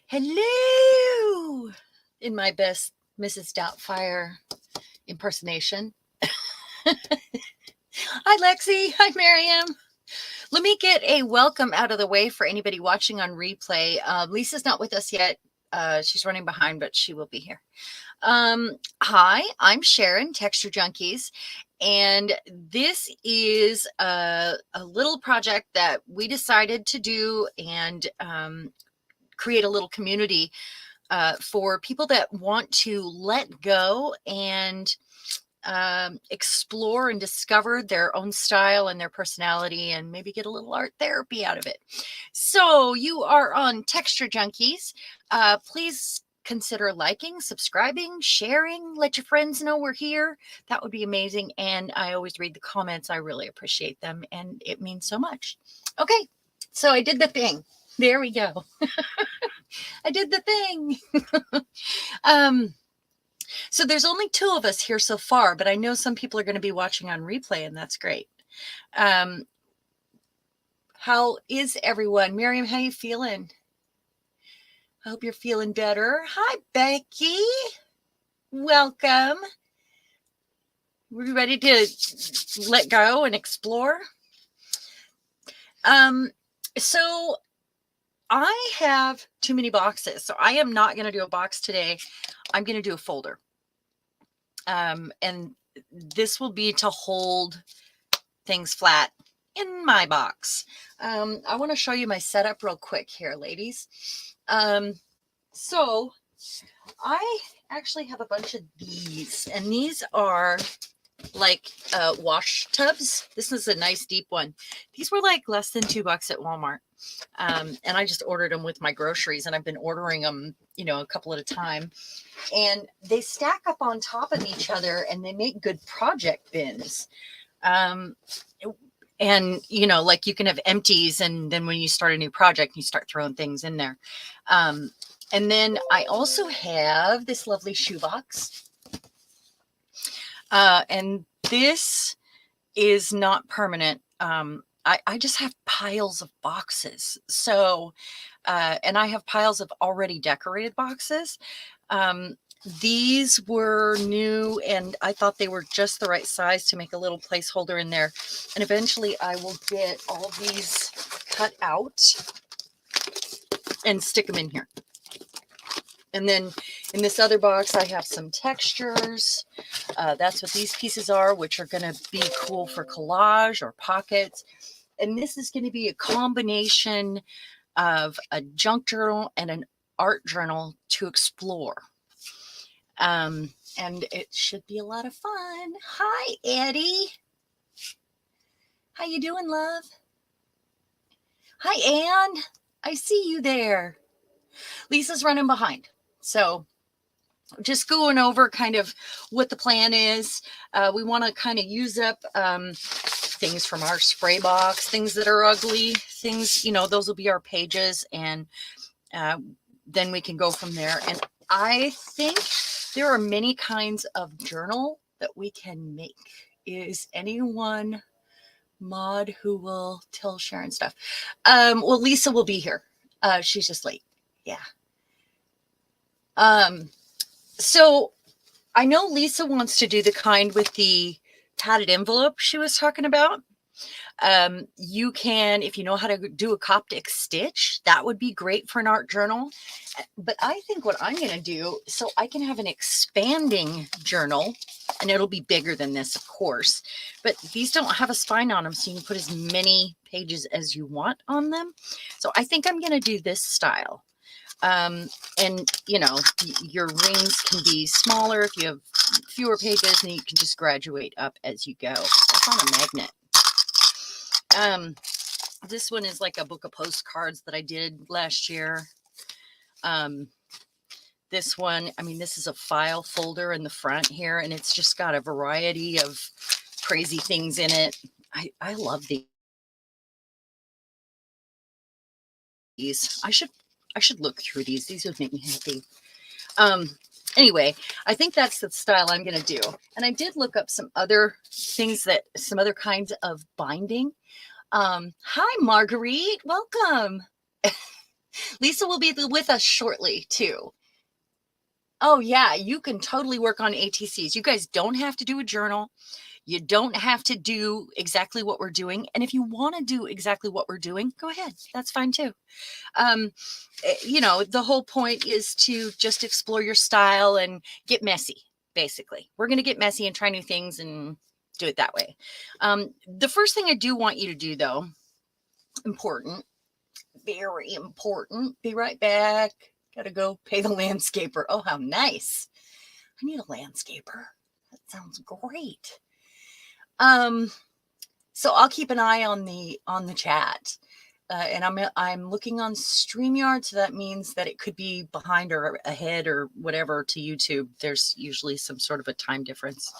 Hello! In my best Mrs. Doubtfire impersonation. Hi, Lexi. Hi, Miriam. Let me get a welcome out of the way for anybody watching on replay. Lisa's not with us yet. She's running behind, but she will be here. Hi, I'm Sharon, Texture Junkies, and this is a little project that we decided to do and create a little community for people that want to let go and explore and discover their own style and their personality and maybe get a little art therapy out of it. So you are on Texture Junkies. Please consider liking, subscribing, sharing, let your friends know we're here. That would be amazing. And I always read the comments. I really appreciate them and it means so much. Okay, so I did the thing. There we go. I did the thing. So there's only 2 of us here so far, but I know some people are going to be watching on replay, and that's great. How is everyone? Miriam, how you feeling? I hope you're feeling better. Hi, Becky. Welcome. We're ready to let go and explore. So I have too many boxes, so I am not going to do a box today. I'm going to do a folder. And this will be to hold things flat in my box. I want to show you my setup real quick here, ladies. So I actually have a bunch of these, and these are like wash tubs. This is a nice deep one. These were like less than $2 at Walmart. And I just ordered them with my groceries, and I've been ordering them, you know, a couple at a time. And they stack up on top of each other, and they make good project bins. And, you know, like you can have empties, and then when you start a new project, you start throwing things in there. And then I also have this lovely shoebox. And this is not permanent. I just have piles of boxes. So, and I have piles of already decorated boxes. These were new, and I thought they were just the right size to make a little placeholder in there. And eventually I will get all these cut out and stick them in here. And then in this other box, I have some textures. That's what these pieces are, which are going to be cool for collage or pockets. And this is going to be a combination of a junk journal and an art journal to explore. And it should be a lot of fun. Hi, Eddie. How you doing, love? Hi, Anne. I see you there. Lisa's running behind. So just going over kind of what the plan is. We want to kind of use up things from our spray box, things that are ugly, things, you know, those will be our pages. And then we can go from there. And I think there are many kinds of journal that we can make. Is anyone mod who will tell Sharon stuff? Well, Lisa will be here. She's just late. Yeah. So I know Lisa wants to do the kind with the padded envelope she was talking about. You can, if you know how to do a Coptic stitch, that would be great for an art journal. But I think what I'm going to do, so I can have an expanding journal, and it'll be bigger than this, of course, but these don't have a spine on them, so you can put as many pages as you want on them. So I think I'm going to do this style. And you know, your rings can be smaller if you have fewer pages, and you can just graduate up as you go. That's on a magnet. This one is like a book of postcards that I did last year. This one, I mean, this is a file folder in the front here, and it's just got a variety of crazy things in it. I love these. I should look through these. These would make me happy. Anyway, I think that's the style I'm going to do. And I did look up some other things some other kinds of binding. Hi, Marguerite. Welcome. Lisa will be with us shortly too. Oh yeah, you can totally work on ATCs. You guys don't have to do a journal. You don't have to do exactly what we're doing. And if you want to do exactly what we're doing, go ahead. That's fine too. You know, the whole point is to just explore your style and get messy, basically. We're going to get messy and try new things and do it that way. The first thing I do want you to do, though, important, very important. Be right back. Gotta go pay the landscaper. Oh, how nice. I need a landscaper. That sounds great. So I'll keep an eye on the chat. And I'm looking on StreamYard, so that means that it could be behind or ahead or whatever to YouTube. There's usually some sort of a time difference.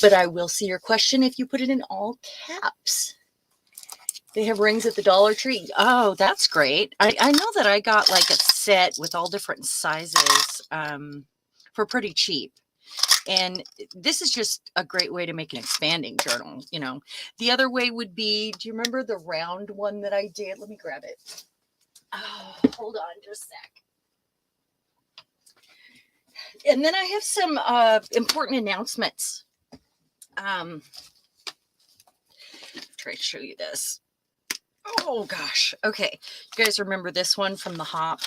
But I will see your question if you put it in all caps. They have rings at the Dollar Tree. Oh, that's great. I know that I got like a set with all different sizes for pretty cheap. And this is just a great way to make an expanding journal. You know, the other way would be, do you remember the round one that I did? Let me grab it. Oh, hold on just a sec. And then I have some important announcements. Try to show you this. Oh gosh. Okay. You guys remember this one from the hop?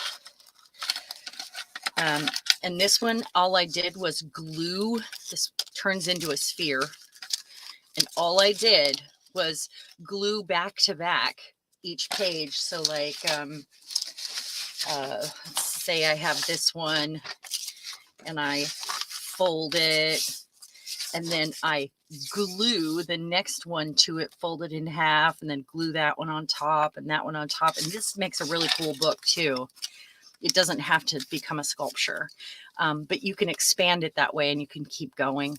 And this one, all I did was glue. This turns into a sphere. And all I did was glue back to back each page. So like, let's say I have this one and I fold it and then I glue the next one to it, fold it in half, and then glue that one on top and that one on top. And this makes a really cool book too. It doesn't have to become a sculpture, but you can expand it that way and you can keep going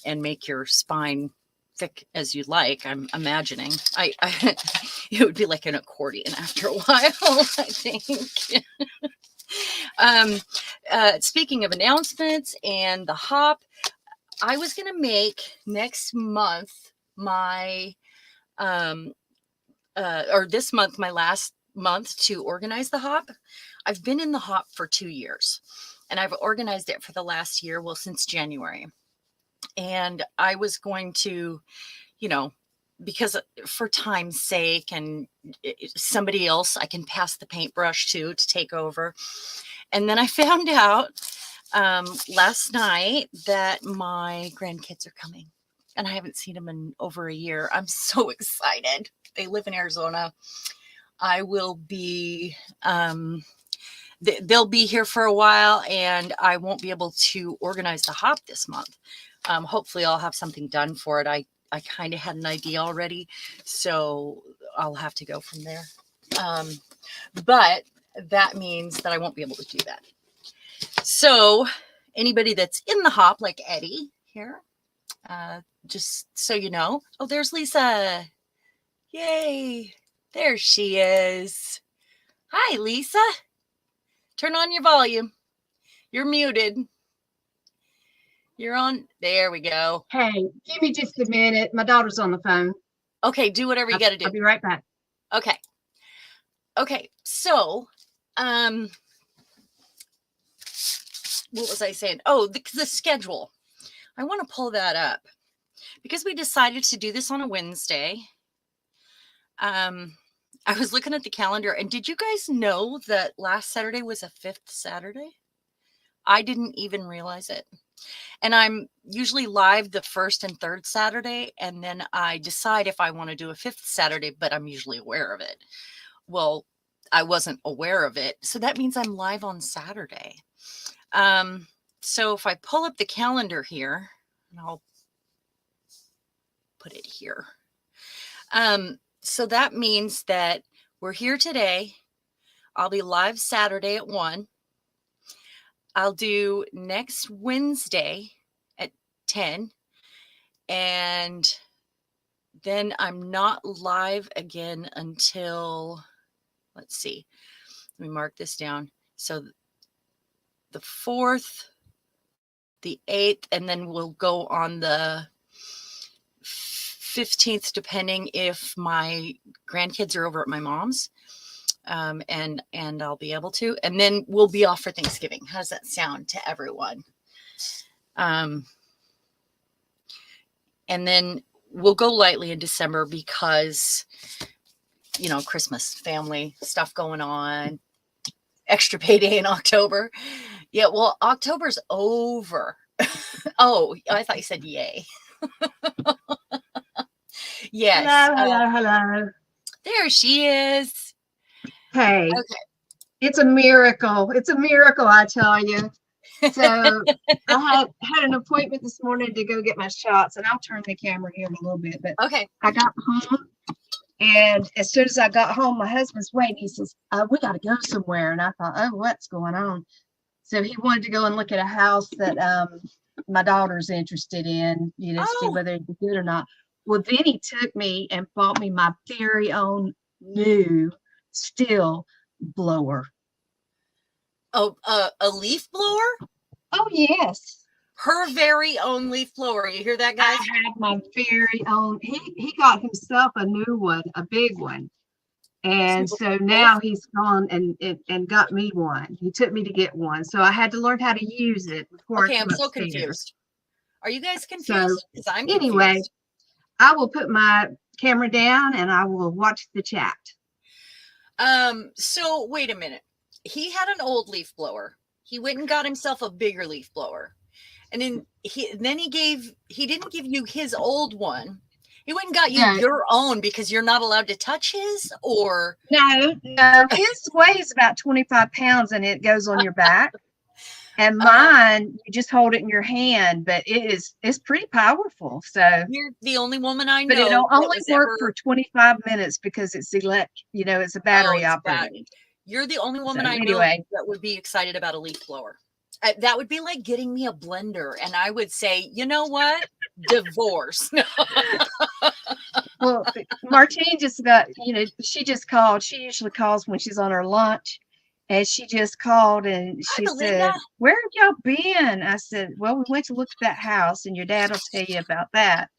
and make your spine thick as you like. I'm imagining it would be like an accordion after a while, I think. Speaking of announcements and the hop, I was going to make next month my, or this month, my last month to organize the hop. I've been in the hop for 2 years and I've organized it for the last year. Well, since January. And I was going to, you know, because for time's sake and somebody else I can pass the paintbrush to take over. And then I found out last night that my grandkids are coming and I haven't seen them in over a year. I'm so excited. They live in Arizona. I will be, they'll be here for a while and I won't be able to organize the hop this month. Hopefully I'll have something done for it. I kind of had an idea already, so I'll have to go from there. But that means that I won't be able to do that. So anybody that's in the hop, like Eddie here, just so you know. Oh, there's Lisa. Yay. There she is. Hi, Lisa. Turn on your volume. You're muted. You're on. There we go. Hey, give me just a minute. My daughter's on the phone. Okay, do whatever you got to do. I'll be right back. Okay. Okay, so, what was I saying? Oh, the schedule. I want to pull that up because we decided to do this on a Wednesday. I was looking at the calendar, and did you guys know that last Saturday was a 5th Saturday? I didn't even realize it. And I'm usually live the 1st and 3rd Saturday, and then I decide if I want to do a 5th Saturday, but I'm usually aware of it. Well, I wasn't aware of it, so that means I'm live on Saturday. So if I pull up the calendar here, and I'll put it here. So that means that we're here today. I'll be live Saturday at 1. I'll do next Wednesday at 10. And then I'm not live again until, let's see, let me mark this down. So the 4th, the 8th, and then we'll go on the 15th, depending if my grandkids are over at my mom's. and I'll be able to. And then we'll be off for Thanksgiving. How does that sound to everyone? And then we'll go lightly in December because, you know, Christmas, family stuff going on, extra payday in October. Yeah, well, October's over. Oh, I thought you said yay. Yes. Hello. There she is. Hey, Okay. it's a miracle. It's a miracle, I tell you. So I had an appointment this morning to go get my shots, and I'll turn the camera here in a little bit. But Okay. I got home, and as soon as I got home, my husband's waiting. He says, "We got to go somewhere." And I thought, "Oh, what's going on?" So he wanted to go and look at a house that my daughter's interested in, you know, see Oh, whether it'd be good or not. Well, then he took me and bought me my very own new still blower. a leaf blower? Oh, yes. Her very own leaf blower. You hear that, I guys? have my very own. He got himself a new one, a big one. And so now he's gone and got me one. He took me to get one. So I had to learn how to use it before I Okay, I'm come so upstairs. confused. Are you guys So confused? Because I'm anyway, confused. I will put my camera down and I will watch the chat. So wait a minute. He had an old leaf blower. He went and got himself a bigger leaf blower. And then he didn't give you his old one. He went and got you your own because you're not allowed to touch his, or no, his weighs about 25 pounds and it goes on your back. And mine, you just hold it in your hand, but it's pretty powerful. So you're the only woman I know. But it'll only work for 25 minutes because it's it's a battery operated. You're the only woman I know that would be excited about a leaf blower. That would be like getting me a blender, and I would say, you know what, divorce. Well, Martine just got, she just called. She usually calls when she's on her lunch, and she just called and she said, "Where have y'all been?" I said, "Well, we went to look at that house, and your dad will tell you about that."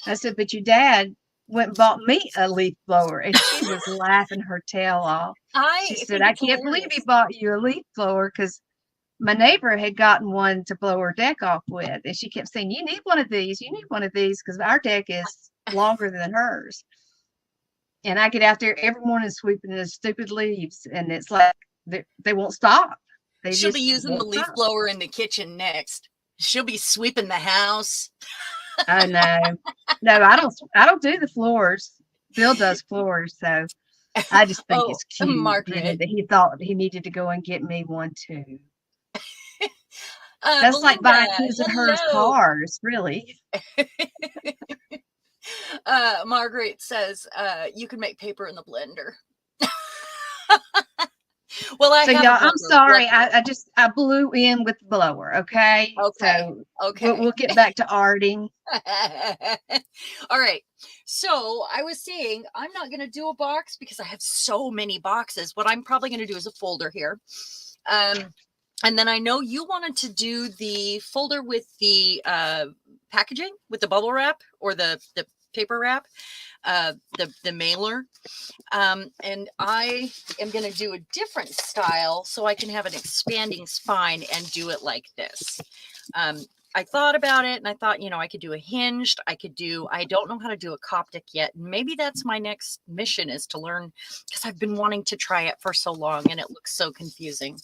I said, "But your dad went and bought me a leaf blower," and she was laughing her tail off. She said, "I can't believe he bought you a leaf blower because my neighbor had gotten one to blow her deck off with." And she kept saying, "You need one of these. You need one of these," because our deck is longer than hers. And I get out there every morning sweeping the stupid leaves, and it's like they won't stop. She'll be using the leaf blower in the kitchen next. She'll be sweeping the house. Oh no, I don't do the floors. Bill does floors, so I just think it's cute. Margaret, that he thought he needed to go and get me one too. That's like buying his and hers cars, really. Margaret says you can make paper in the blender. Well, I'm sorry. I blew in with the blower. Okay. Okay. We'll get back to arting. All right. So I was saying I'm not going to do a box because I have so many boxes. What I'm probably going to do is a folder here. And then I know you wanted to do the folder with the packaging, with the bubble wrap or the paper wrap, the mailer. And I am going to do a different style so I can have an expanding spine and do it like this. I thought about it and I thought, I could do a hinged. I don't know how to do a Coptic yet. Maybe that's my next mission, is to learn, because I've been wanting to try it for so long and it looks so confusing.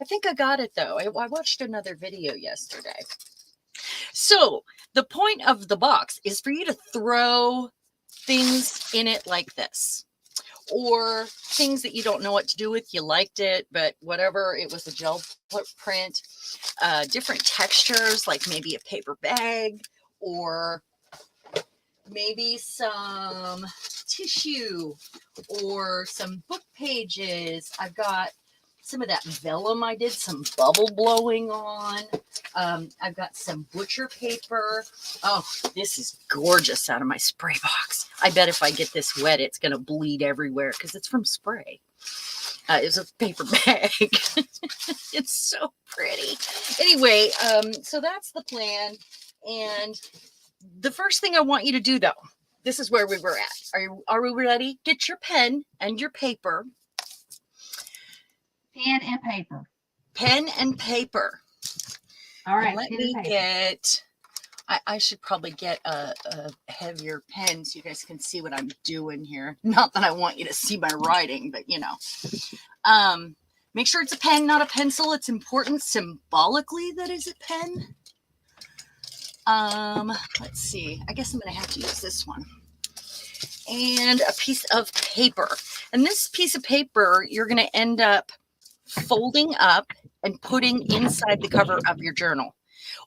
I think I got it though. I watched another video yesterday. So the point of the box is for you to throw things in it like this, or things that you don't know what to do with. You liked it, but whatever, it was a gel print, different textures, like maybe a paper bag, or maybe some tissue, or some book pages. I've got some of that vellum I did some bubble blowing on. I've got some butcher paper. Oh, this is gorgeous out of my spray box. I bet if I get this wet, it's going to bleed everywhere because it's from spray. It's a paper bag. It's so pretty. Anyway, so that's the plan. And the first thing I want you to do, though, this is where we were at. Are we ready? Get your pen and your paper. pen and paper. Pen and paper. All And right, let pen and me paper. get, I should probably get a heavier pen so you guys can see what I'm doing here. Not that I want you to see my writing, but you know. Make sure it's a pen, not a pencil. It's important symbolically that it's a pen. Let's see. I guess I'm going to have to use this one. And a piece of paper. And this piece of paper, you're going to end up folding up and putting inside the cover of your journal,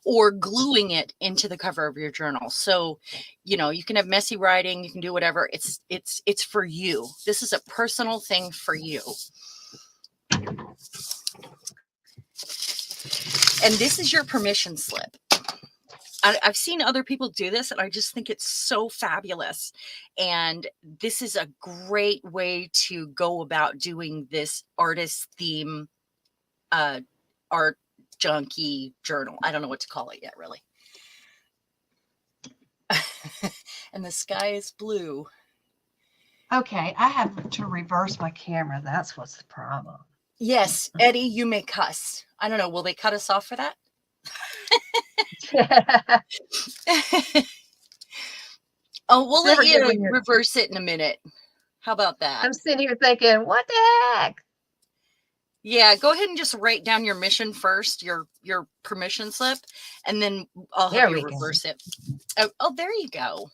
or gluing it into the cover of your journal. So, you know, you can have messy writing, you can do whatever. It's for you. This is a personal thing for you. And this is your permission slip. I've seen other people do this, and I just think it's so fabulous. And this is a great way to go about doing this artist theme art junky journal. I don't know what to call it yet, really. And the sky is blue. Okay, I have to reverse my camera. That's what's the problem. Yes, Eddie, you may cuss. I don't know. Will they cut us off for that? Oh, we'll let you reverse it in a minute. How about that? I'm sitting here thinking, what the heck? Yeah, go ahead and just write down your mission first, your permission slip, and then I'll help you reverse it. Oh, there you go.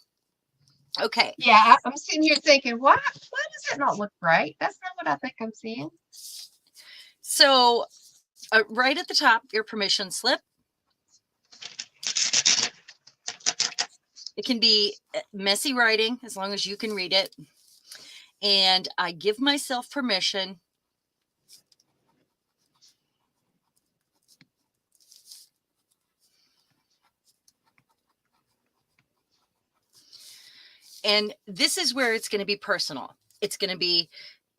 Okay. Yeah, I'm sitting here thinking, why does it not look right? That's not what I think I'm seeing. So right at the top, your permission slip. It can be messy writing as long as you can read it. And I give myself permission and this is where it's going to be personal. It's going to be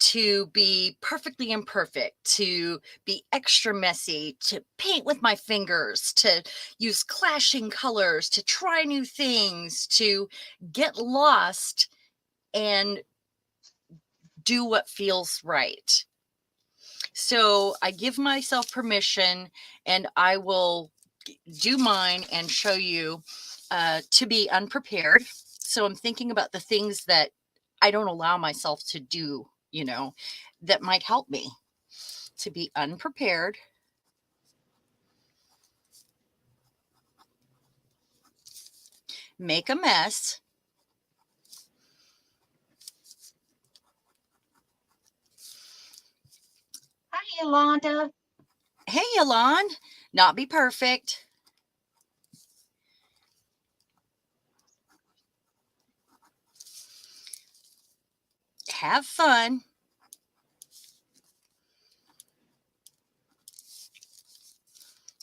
to be perfectly imperfect, to be extra messy, to paint with my fingers, to use clashing colors, to try new things, to get lost and do what feels right. So I give myself permission, and I will do mine and show you to be unprepared. So I'm thinking about the things that I don't allow myself to do, you know, that might help me to be unprepared. Make a mess. Hi, Yolanda. Hey, Yolanda. Not be perfect. Have fun.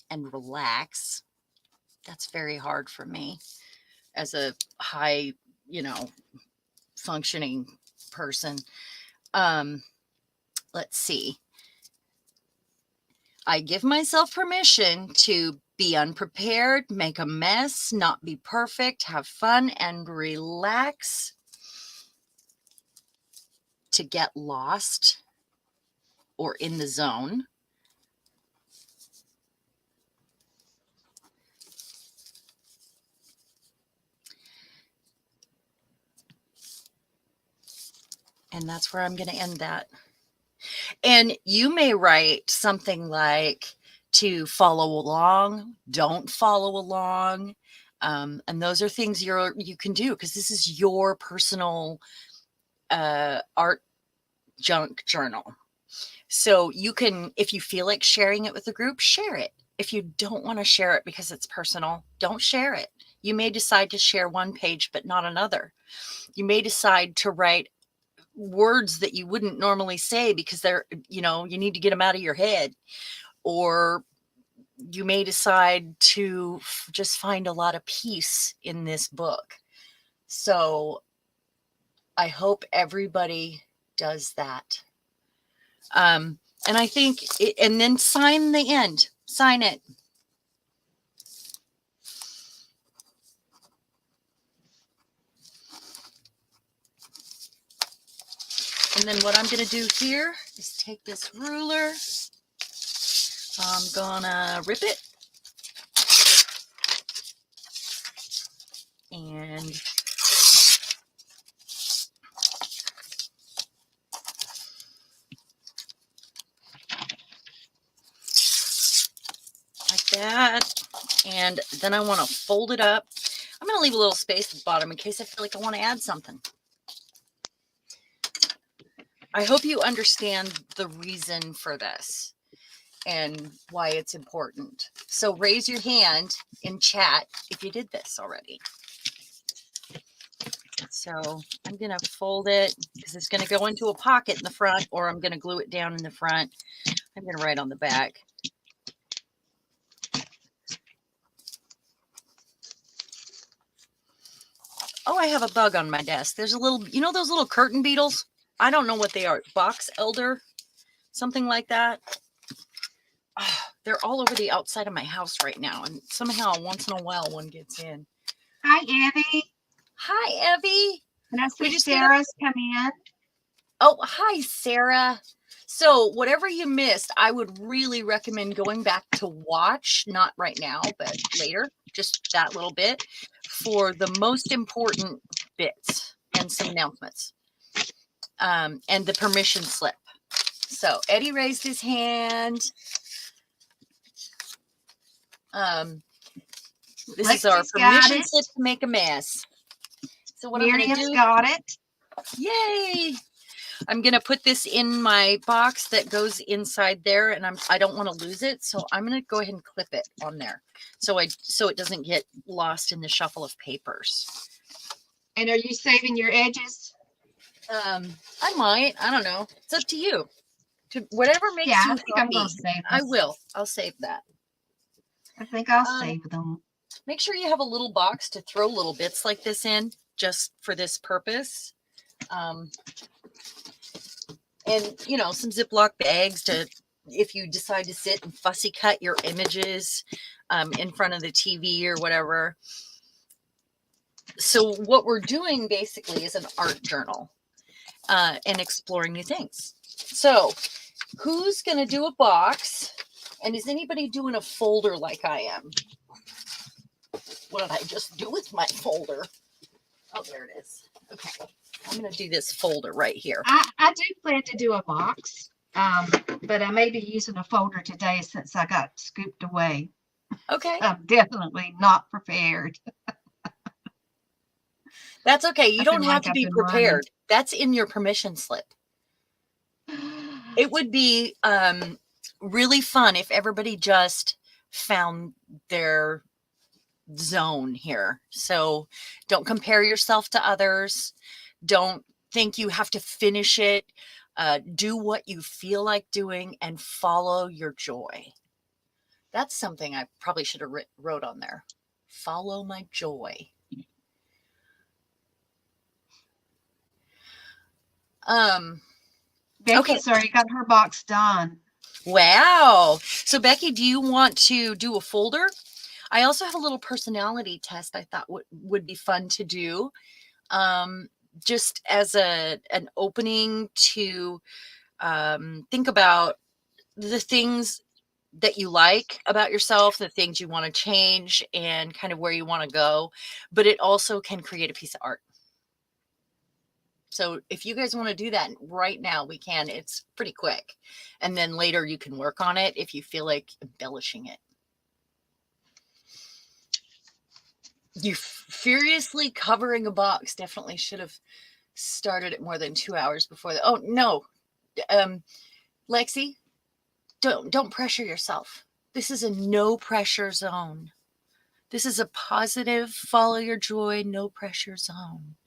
And relax. That's very hard for me as a high, you know, functioning person. Let's see. I give myself permission to be unprepared, make a mess, not be perfect, have fun, and relax. To get lost or in the zone. And that's where I'm going to end that. And you may write something like to follow along, don't follow along. And those are things you can do because this is your personal art junk journal. So you can, if you feel like sharing it with the group, share it. If you don't want to share it because it's personal, don't share it. You may decide to share one page, but not another. You may decide to write words that you wouldn't normally say because they're, you know, you need to get them out of your head. Or you may decide to just find a lot of peace in this book. So I hope everybody does that. And I think, and then sign the end, sign it. And then what I'm going to do here is take this ruler I'm gonna rip it. And like that. And then I want to fold it up. I'm going to leave a little space at the bottom in case I feel like I want to add something. I hope you understand the reason for this and why it's important. So raise your hand in chat if you did this already. So I'm going to fold it because it's going to go into a pocket in the front, or I'm going to glue it down in the front. I'm going to write on the back. Oh, I have a bug on my desk. There's a little, you know those little curtain beetles? I don't know what they are. Box elder, something like that. Oh, they're all over the outside of my house right now. And somehow once in a while one gets in. Hi, Evie. Hi, Evie. And I see Sarah's come in. Oh, hi, Sarah. So whatever you missed, I would really recommend going back to watch, not right now, but later, just that little bit, for the most important bits and some announcements. And the permission slip. So Eddie raised his hand. This is our permission slip to make a mess. So what Miriam's I'm going to do, got it. Yay! I'm going to put this in my box that goes inside there, and I don't want to lose it, so I'm going to go ahead and clip it on there so it doesn't get lost in the shuffle of papers. And are you saving your edges? I might. I don't know. It's up to you. Whatever makes you happy. I think I'm going to save them. I will. I'll save that. I think I'll save them. Make sure you have a little box to throw little bits like this in, just for this purpose. And, you know, some Ziploc bags to, if you decide to sit and fussy cut your images in front of the TV or whatever. So what we're doing basically is an art journal and exploring new things. So who's going to do a box? And is anybody doing a folder like I am? What did I just do with my folder? Oh, there it is. Okay. I'm going to do this folder right here. I do plan to do a box, but I may be using a folder today since I got scooped away. Okay. I'm definitely not prepared. That's okay. You don't have to be prepared. That's in your permission slip. It would be really fun if everybody just found their zone here. So don't compare yourself to others. Don't think you have to finish it. Do what you feel like doing and follow your joy. That's something I probably should have wrote on there. Follow my joy. Becky's already got her box done. Wow. So Becky, do you want to do a folder? I also have a little personality test I thought would be fun to do. Just as an opening to think about the things that you like about yourself, the things you want to change, and kind of where you want to go. But it also can create a piece of art. So if you guys want to do that right now, we can. It's pretty quick. And then later you can work on it if you feel like embellishing it. You furiously covering a box definitely should have started it more than 2 hours before that. Oh, no. Lexi, don't pressure yourself. This is a no pressure zone. This is a positive, follow your joy, no pressure zone.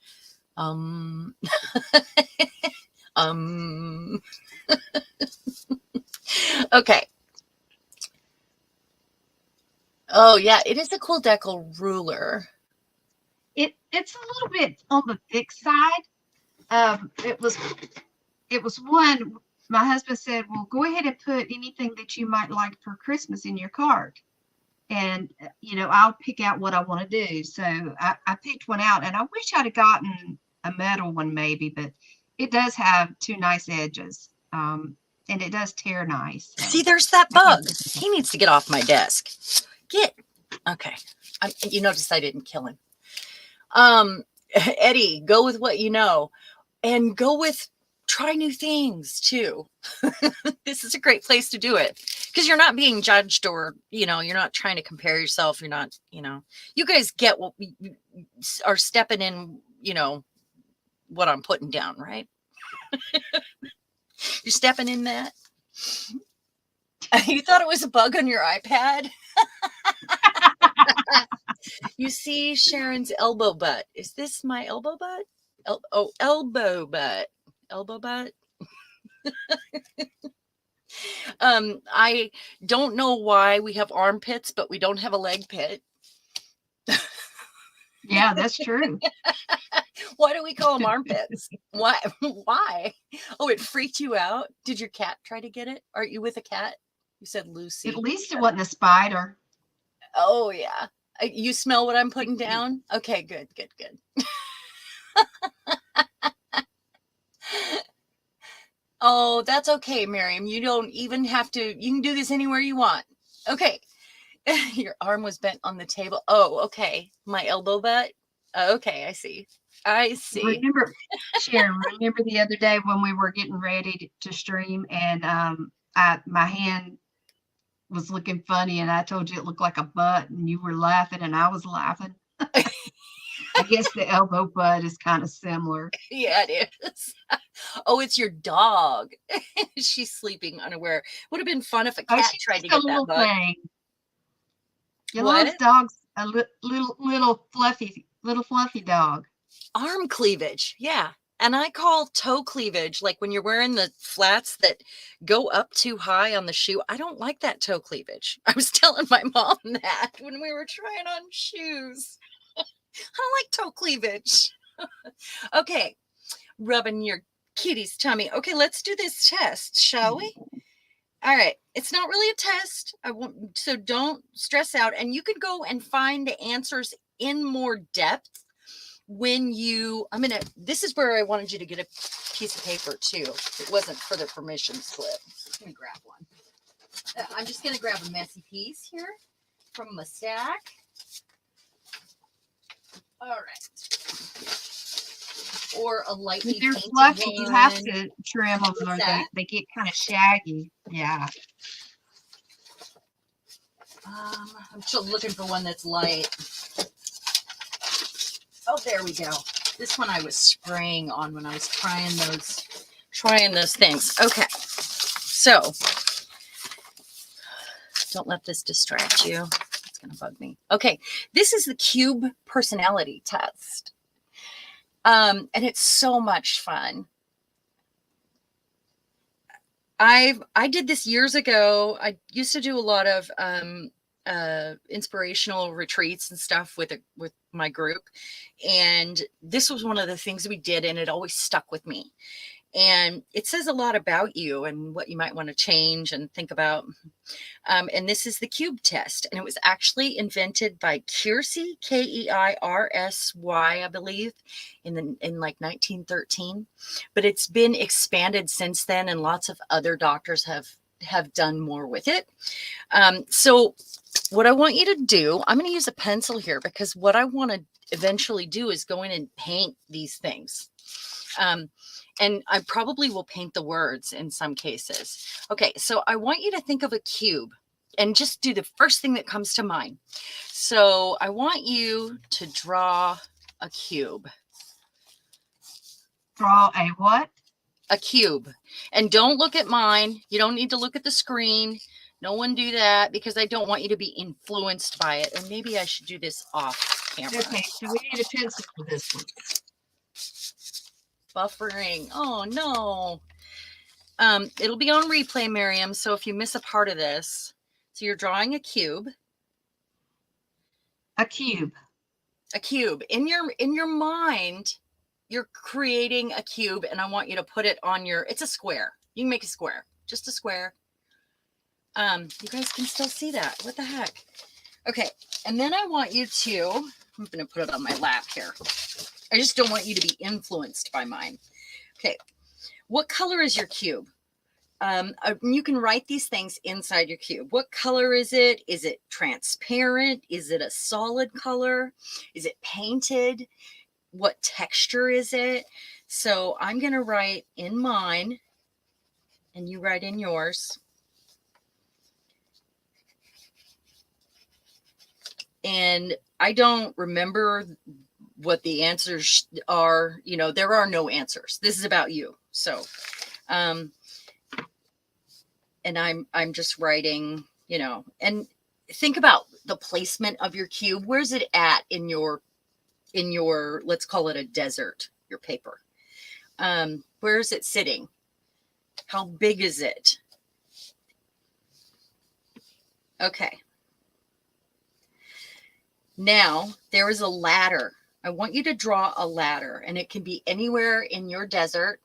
Okay. Oh yeah, it is a cool decal ruler. It's a little bit on the thick side. It was one. My husband said, "Well, go ahead and put anything that you might like for Christmas in your cart, and you know, I'll pick out what I want to do." So I picked one out, and I wish I'd have gotten a metal one maybe, but it does have two nice edges. and it does tear nice. So. See, there's that bug. He needs to get off my desk. Okay. You notice I didn't kill him. Eddie, go with what you know, and try new things too. This is a great place to do it because you're not being judged, or, you're not trying to compare yourself. You're not, you guys get what we are stepping in, what I'm putting down, right? You're stepping in that. You thought it was a bug on your iPad? You see Sharon's elbow butt. Is this my elbow butt? Elbow butt. Elbow butt. I don't know why we have armpits, but we don't have a leg pit. Yeah, that's true. Why do we call them armpits? Why? Oh, it freaked you out? Did your cat try to get it? Are you with a cat? You said Lucy. At least it wasn't a spider. Oh, yeah. You smell what I'm putting down? Okay, good. Oh, that's okay, Miriam. You don't even have to. You can do this anywhere you want. Okay. Your arm was bent on the table. Oh, okay. My elbow butt. Okay, I see. Remember, Sharon, remember the other day when we were getting ready to stream, and my hand was looking funny, and I told you it looked like a butt, and you were laughing, and I was laughing. I guess the elbow butt is kind of similar. Yeah, it is. Oh, it's your dog. She's sleeping unaware. Would have been fun if a cat tried to get that bug. Thing. Yolanda's dog's a little fluffy dog. Arm cleavage, yeah. And I call toe cleavage, like when you're wearing the flats that go up too high on the shoe. I don't like that toe cleavage. I was telling my mom that when we were trying on shoes. I don't like toe cleavage. Okay, rubbing your kitty's tummy. Okay, let's do this test, shall we? All right, it's not really a test. So don't stress out. And you can go and find the answers in more depth when this is where I wanted you to get a piece of paper too. It wasn't for the permission slip. Let me grab one. I'm just going to grab a messy piece here from my stack. All right. Or a lightly if they're painted fluffy, one. you have to trim them, or they get kind of shaggy. Yeah. I'm still looking for one that's light. Oh, there we go. This one I was spraying on when I was trying those things. Okay. So don't let this distract you. It's going to bug me. Okay. This is the cube personality test. And it's so much fun. I did this years ago. I used to do a lot of inspirational retreats and stuff with my group, and this was one of the things we did, and it always stuck with me. And it says a lot about you and what you might want to change and think about. And this is the cube test, and it was actually invented by Keirsey, Keirsy, I believe, in like 1913. But it's been expanded since then, and lots of other doctors have done more with it. So what I want you to do, I'm going to use a pencil here, because what I want to eventually do is go in and paint these things. And I probably will paint the words in some cases. Okay, so I want you to think of a cube and just do the first thing that comes to mind. So I want you to draw a cube. Draw a what? A cube. And don't look at mine. You don't need to look at the screen. No one do that, because I don't want you to be influenced by it. And maybe I should do this off camera. Okay, so we need a pencil for this one. Buffering. Oh, no. It'll be on replay, Miriam. So if you miss a part of this, so you're drawing a cube. A cube. A cube. In your mind, you're creating a cube, and I want you to put it on it's a square. You can make a square. Just a square. You guys can still see that. What the heck? Okay. And then I want you to, I'm going to put it on my lap here. I just don't want you to be influenced by mine. Okay. What color is your cube? You can write these things inside your cube. What color is it? Is it transparent? Is it a solid color? Is it painted? What texture is it? So I'm going to write in mine and you write in yours. And I don't remember what the answers are. You know, there are no answers. This is about you. So, and I'm just writing, you know, and think about the placement of your cube. Where's it at in your, let's call it a desert, your paper? Where is it sitting? How big is it? Okay. Now there is a ladder. I want you to draw a ladder, and it can be anywhere in your desert.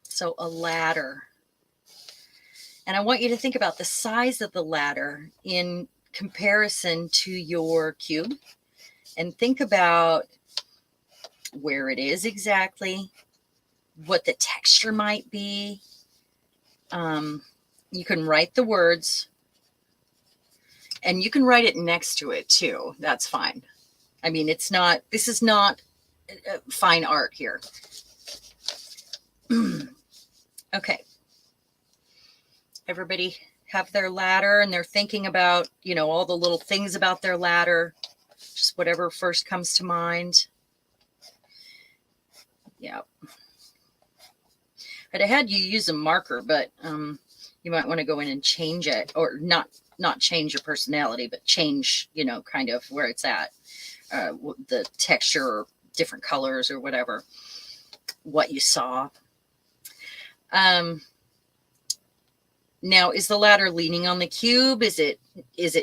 So a ladder. And I want you to think about the size of the ladder in comparison to your cube, and think about where it is exactly, what the texture might be. You can write the words, and you can write it next to it too. That's fine. I mean, this is not fine art here. Okay. Everybody have their ladder, and they're thinking about, you know, all the little things about their ladder, just whatever first comes to mind. Yeah. But I had you use a marker, but you might want to go in and change it, or not change your personality, but change, you know, kind of where it's at, the texture or different colors or whatever, what you saw. Now, is the ladder leaning on the cube? Is it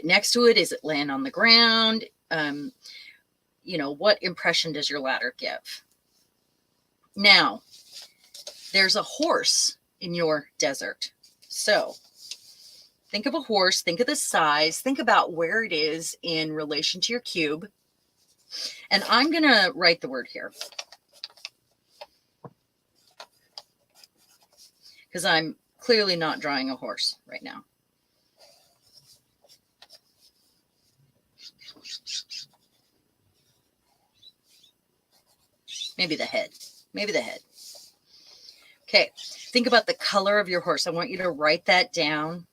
next to it? Is it laying on the ground? You know, what impression does your ladder give? Now, there's a horse in your desert. So think of a horse, think of the size, think about where it is in relation to your cube. And I'm going to write the word here, because I'm clearly not drawing a horse right now. Maybe the head. Maybe the head. Okay, think about the color of your horse. I want you to write that down.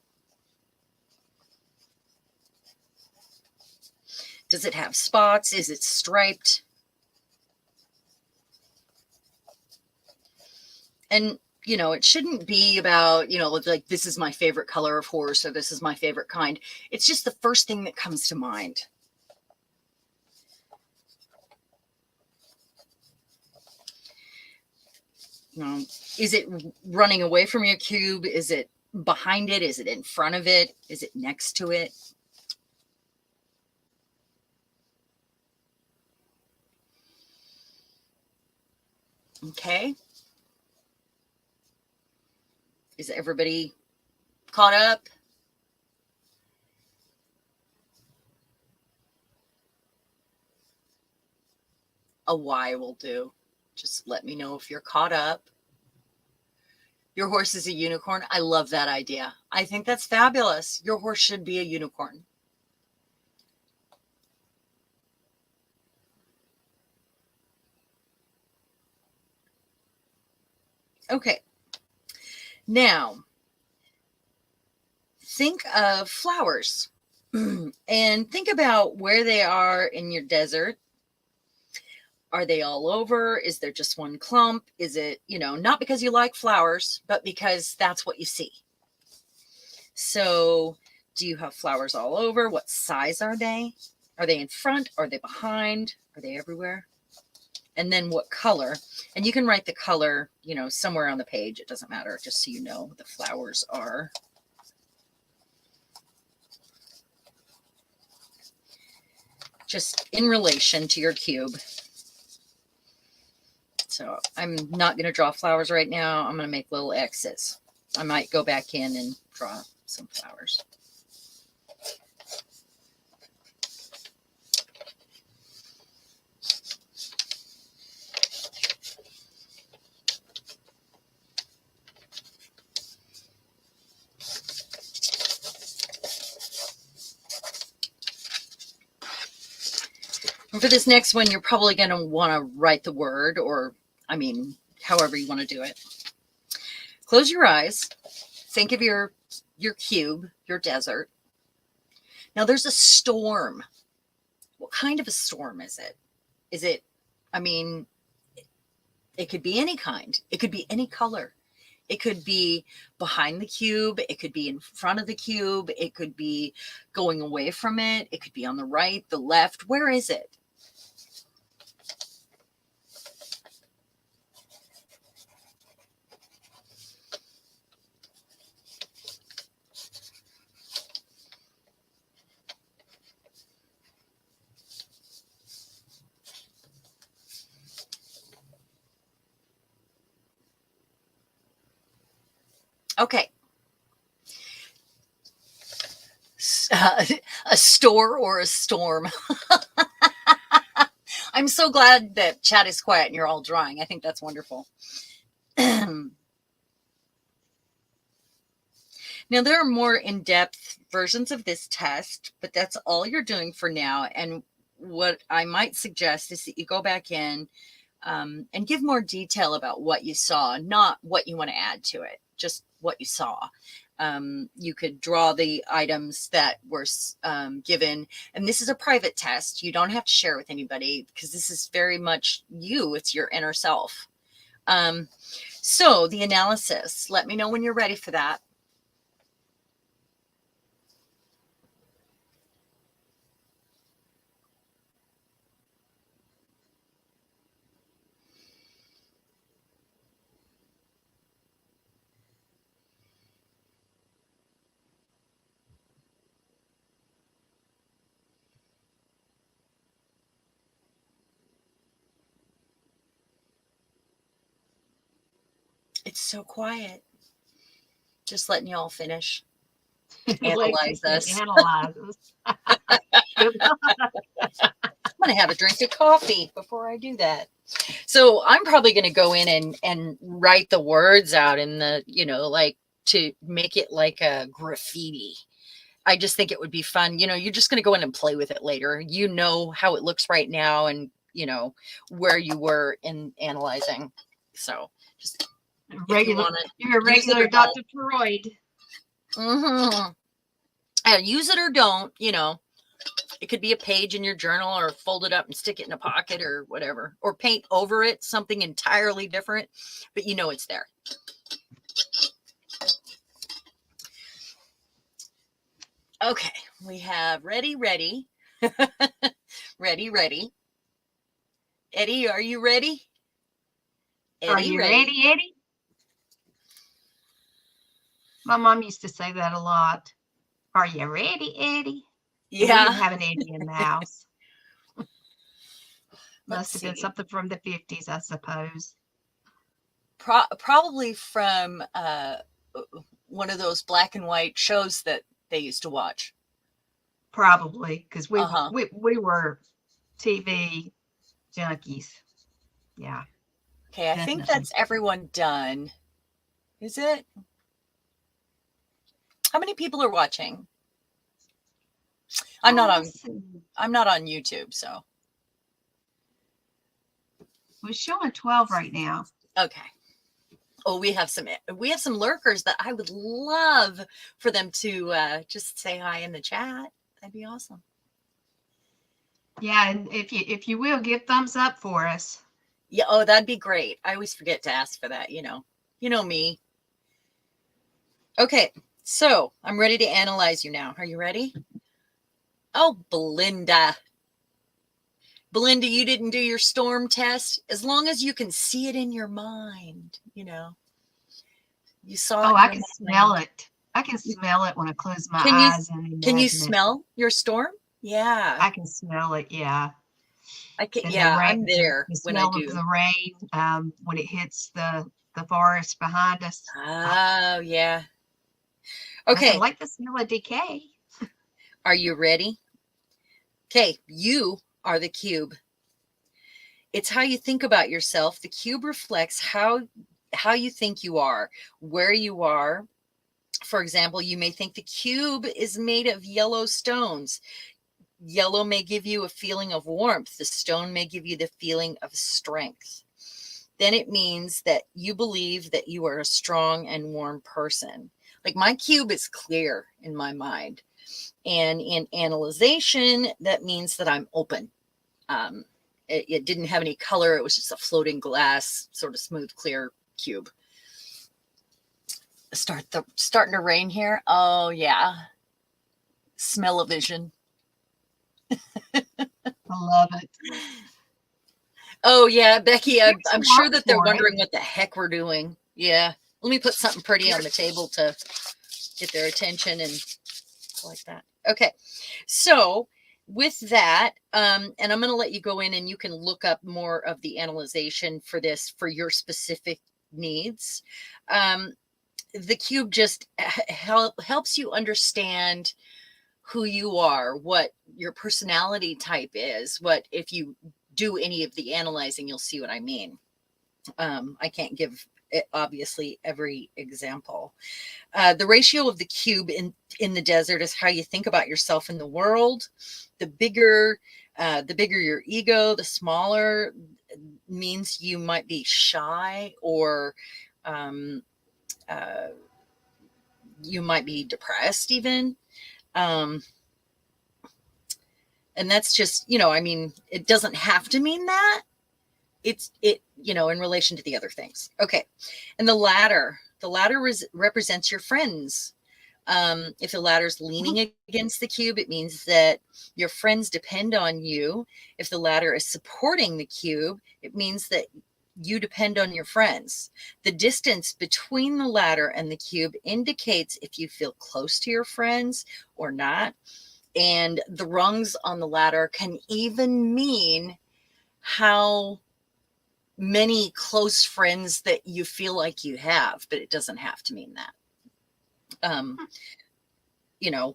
Does it have spots? Is it striped? And, you know, it shouldn't be about, you know, like this is my favorite color of horse or this is my favorite kind. It's just the first thing that comes to mind. Is it running away from your cube? Is it behind it? Is it in front of it? Is it next to it? Okay. Is everybody caught up? A Y will do. Just let me know if you're caught up. Your horse is a unicorn. I love that idea. I think that's fabulous. Your horse should be a unicorn. Okay. Now, think of flowers and think about where they are in your desert. Are they all over? Is there just one clump? Is it, you know, not because you like flowers, but because that's what you see. So do you have flowers all over? What size are they? Are they in front? Are they behind? Are they everywhere? And then what color? And you can write the color, you know, somewhere on the page. It doesn't matter, just so you know what the flowers are. Just in relation to your cube. So I'm not going to draw flowers right now. I'm going to make little X's. I might go back in and draw some flowers. For this next one, you're probably going to want to write the word, or, I mean, however you want to do it. Close your eyes. Think of your cube, your desert. Now there's a storm. What kind of a storm is it? Is it, I mean, it could be any kind. It could be any color. It could be behind the cube. It could be in front of the cube. It could be going away from it. It could be on the right, the left. Where is it? Okay. A store or a storm. I'm so glad that chat is quiet and you're all drawing. I think that's wonderful. Now, there are more in-depth versions of this test, but that's all you're doing for now. And what I might suggest is that you go back in and give more detail about what you saw, not what you want to add to it, just what you saw. You could draw the items that were given, and this is a private test. You don't have to share with anybody because this is very much you. It's your inner self. So the analysis, let me know when you're ready for that. It's so quiet. Just letting you all finish. Analyze this. Analyze us. I'm going to have a drink of coffee before I do that. So I'm probably going to go in and write the words out in the, like to make it like a graffiti. I just think it would be fun. You're just going to go in and play with it later. You know how it looks right now and, where you were in analyzing. So just regular, you're a regular Dr. Freud. Use it or don't, it could be a page in your journal or fold it up and stick it in a pocket or whatever, or paint over it something entirely different, but it's there. Okay, we have ready. Ready. Eddie, are you ready? Eddie, are you ready, Eddie? My mom used to say that a lot. Are you ready, Eddie? Yeah. We didn't have an Eddie in the house. Must have been something from the 50s, I suppose. Probably from one of those black and white shows that they used to watch. Probably, because we were TV junkies. Yeah. Okay, I think that's everyone done. Is it? How many people are watching? I'm not on YouTube, so. We're showing 12 right now. Okay. Oh, we have some lurkers that I would love for them to just say hi in the chat. That'd be awesome. Yeah, and if you will give thumbs up for us. Yeah, oh, that'd be great. I always forget to ask for that, You know me. Okay, so I'm ready to analyze you now. Are you ready? Oh, Belinda. Belinda, you didn't do your storm test. As long as you can see it in your mind, You saw it. Oh, I can smell it. I can smell it when I close my eyes. Can you smell your storm? Yeah. I can smell it, yeah. I can, yeah, I'm there when I do. The rain, when it hits the forest behind us. Oh, yeah. Okay. I like the smell of decay. Are you ready? Okay, you are the cube. It's how you think about yourself. The cube reflects how you think you are, where you are. For example, you may think the cube is made of yellow stones. Yellow may give you a feeling of warmth. The stone may give you the feeling of strength. Then it means that you believe that you are a strong and warm person. Like my cube is clear in my mind. And in analyzation, that means that I'm open. It didn't have any color. It was just a floating glass, sort of smooth, clear cube. Starting to rain here. Oh, yeah. Smell-o-vision. I love it. Oh, yeah, Becky, I'm sure that they're for it. wondering what the heck we're doing. Yeah. Let me put something pretty on the table to get their attention and like that. Okay. So with that, and I'm going to let you go in and you can look up more of the analyzation for this for your specific needs. The cube just helps you understand who you are, what your personality type is, what if you do any of the analyzing, you'll see what I mean. I can't give it, obviously, every example. The ratio of the cube in the desert is how you think about yourself in the world. The bigger your ego, the smaller means you might be shy or you might be depressed even. And that's just, I mean, it doesn't have to mean that. It, in relation to the other things. Okay. And the ladder represents your friends. If the ladder's leaning against the cube, it means that your friends depend on you. If the ladder is supporting the cube, it means that you depend on your friends. The distance between the ladder and the cube indicates if you feel close to your friends or not. And the rungs on the ladder can even mean how many close friends that you feel like you have, but it doesn't have to mean that.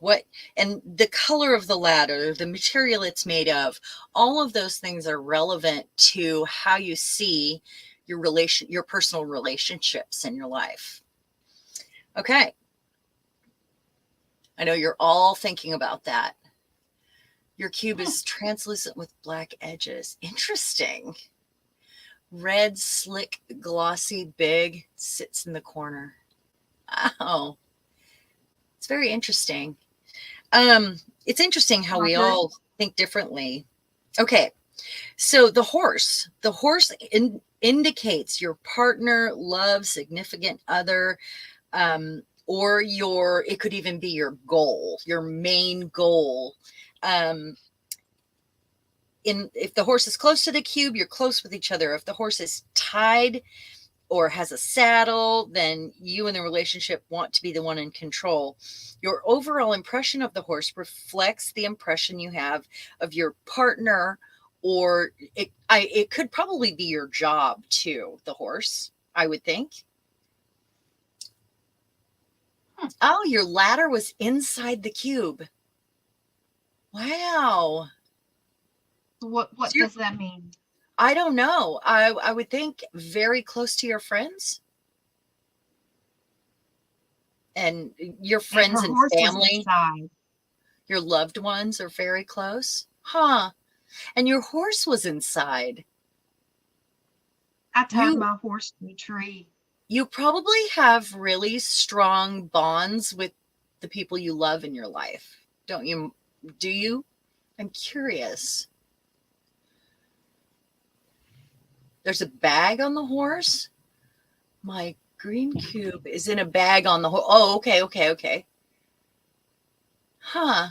What, and the color of the ladder, the material it's made of, all of those things are relevant to how you see your personal relationships in your life. Okay. I know you're all thinking about that. Your cube is translucent with black edges. Interesting. Red, slick, glossy, big, sits in the corner. Oh, it's very interesting. It's interesting how we all think differently. Okay, so the horse indicates your partner, love, significant other, or it could even be your goal, your main goal. If the horse is close to the cube, you're close with each other. If the horse is tied or has a saddle, then you and the relationship want to be the one in control. Your overall impression of the horse reflects the impression you have of your partner, or it could probably be your job too, the horse, I would think. Oh, your ladder was inside the cube. Wow. What does that mean? I don't know. I would think very close to your friends. And your friends and family, your loved ones are very close. Huh. And your horse was inside. I tied my horse to a tree. You probably have really strong bonds with the people you love in your life. Don't you? Do you? I'm curious. There's a bag on the horse. My green cube is in a bag on the horse. Oh, okay. Huh.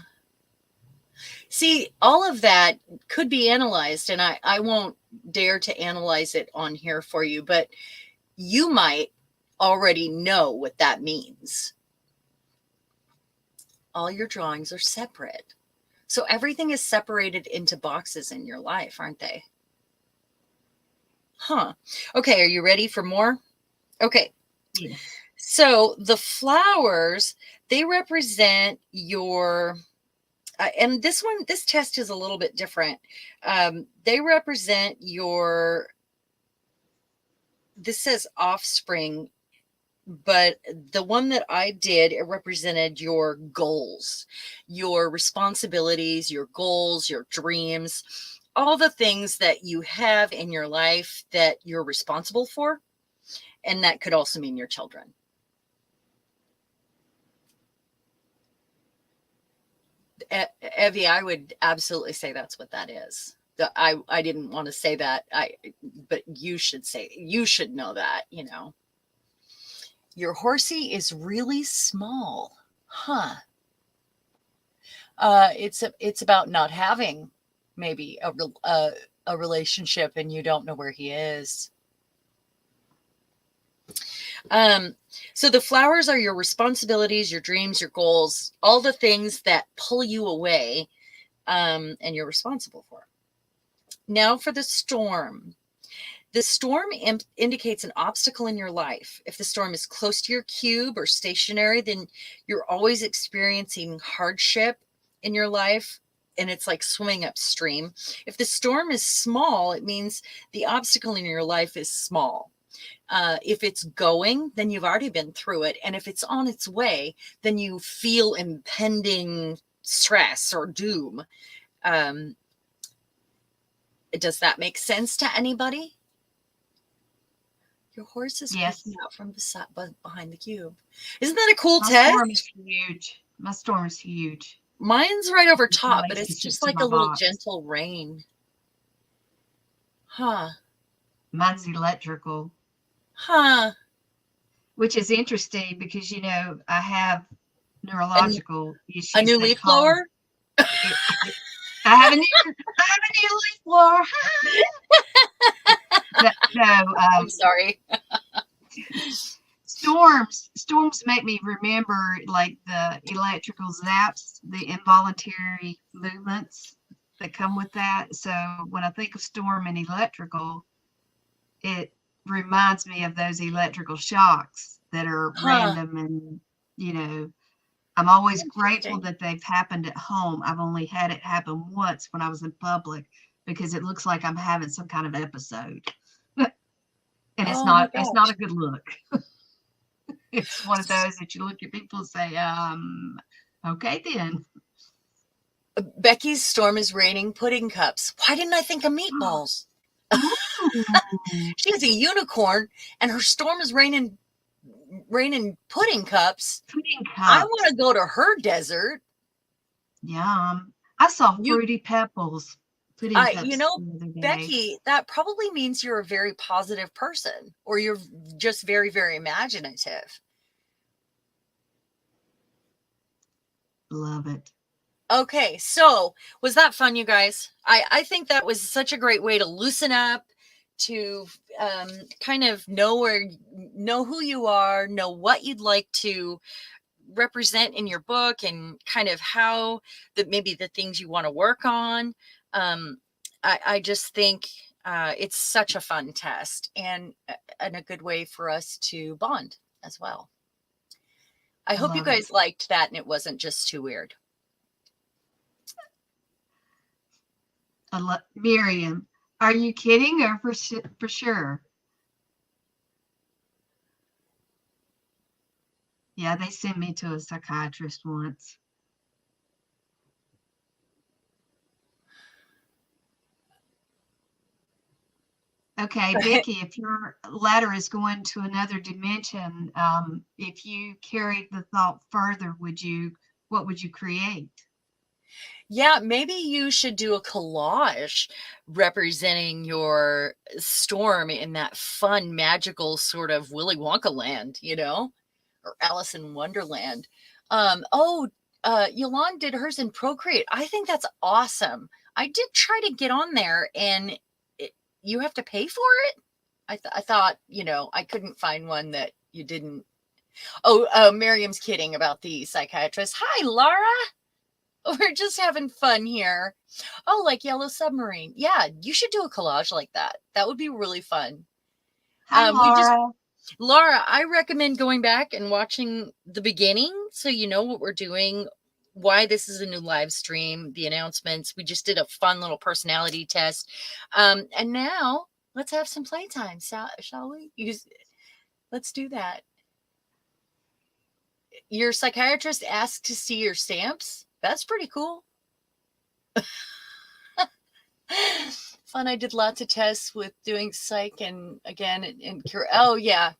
See, all of that could be analyzed, and I won't dare to analyze it on here for you, but you might already know what that means. All your drawings are separate. So everything is separated into boxes in your life, aren't they? Huh. Okay, are you ready for more? Okay. Yes. So the flowers, they represent your, and this test is a little bit different. They represent your, this says offspring. but the one that I did, it represented your goals, your responsibilities, your goals, your dreams, all the things that you have in your life that you're responsible for. And that could also mean your children. Evie, I would absolutely say that's what that is. I didn't want to say that, but you should know that, you know. Your horsey is really small. Huh. It's about not having maybe a relationship and you don't know where he is. So the flowers are your responsibilities, your dreams, your goals, all the things that pull you away, and you're responsible for. Now for the storm. The storm indicates an obstacle in your life. If the storm is close to your cube or stationary, then you're always experiencing hardship in your life, and it's like swimming upstream. If the storm is small, it means the obstacle in your life is small. If it's going, then you've already been through it. And if it's on its way, then you feel impending stress or doom. Does that make sense to anybody? Your horse is peeking out from behind the cube. Isn't that a cool test? My storm is huge. My storm is huge. Mine's right over top, but it's just like a little gentle rain. Huh. Mine's electrical. Huh. Which is interesting because, you know, I have neurological issues. A new leaf blower? I have a new leaf blower. No, I'm sorry. Storms make me remember like the electrical zaps, the involuntary movements that come with that. So when I think of storm and electrical, it reminds me of those electrical shocks that are random, and you know, I'm always grateful that they've happened at home. I've only had it happen once when I was in public because it looks like I'm having some kind of episode. And it's not a good look. It's one of those that you look at people and say, okay then. Becky's storm is raining pudding cups. Why didn't I think of meatballs? She has a unicorn and her storm is raining pudding cups. I want to go to her desert. Yum. I saw fruity pebbles. You know, Becky, that probably means you're a very positive person, or you're just very, very imaginative. Love it. Okay, so was that fun, you guys? I think that was such a great way to loosen up, to kind of know who you are, know what you'd like to represent in your book, and kind of how maybe the things you want to work on. I just think it's such a fun test and a good way for us to bond as well. I hope you guys liked that and it wasn't just too weird. Miriam, are you kidding or for sure? Yeah, they sent me to a psychiatrist once. Okay, Becky, if your letter is going to another dimension, if you carried the thought further, what would you create? Yeah, maybe you should do a collage representing your storm in that fun, magical sort of Willy Wonka land, you know, or Alice in Wonderland. Yolande did hers in Procreate. I think that's awesome. I did try to get on there, and you have to pay for it. I thought, you know, I couldn't find one that you didn't. Oh, Miriam's kidding about the psychiatrist. Hi, Laura. We're just having fun here. Oh, like Yellow Submarine. Yeah, you should do a collage like that. That would be really fun. Hi, Laura. Laura, I recommend going back and watching the beginning so you know what we're doing, why this is a new live stream, the announcements. We just did a fun little personality test. And now let's have some playtime, shall we? Let's do that. Your psychiatrist asked to see your stamps? That's pretty cool. Fun. I did lots of tests with doing psych and again and cure. Oh yeah.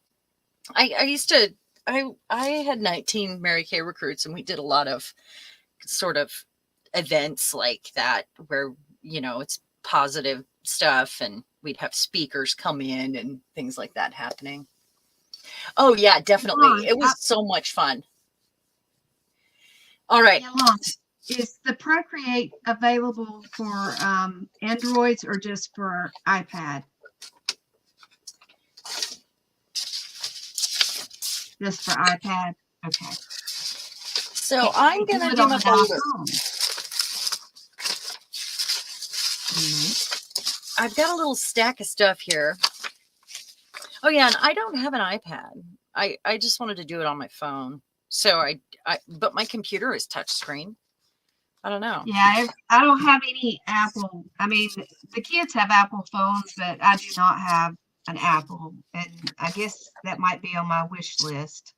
I used to I had 19 Mary Kay recruits and we did a lot of sort of events like that where, it's positive stuff and we'd have speakers come in and things like that happening. Oh yeah, definitely. It was so much fun. All right. Is the Procreate available for Androids or just for iPad? Just for iPad? Okay. So I'm going to do my folder. I've got a little stack of stuff here. Oh yeah, and I don't have an iPad. I just wanted to do it on my phone. So but my computer is touchscreen. I don't know. Yeah, I don't have any Apple. I mean, the kids have Apple phones, but I do not have an Apple, and I guess that might be on my wish list.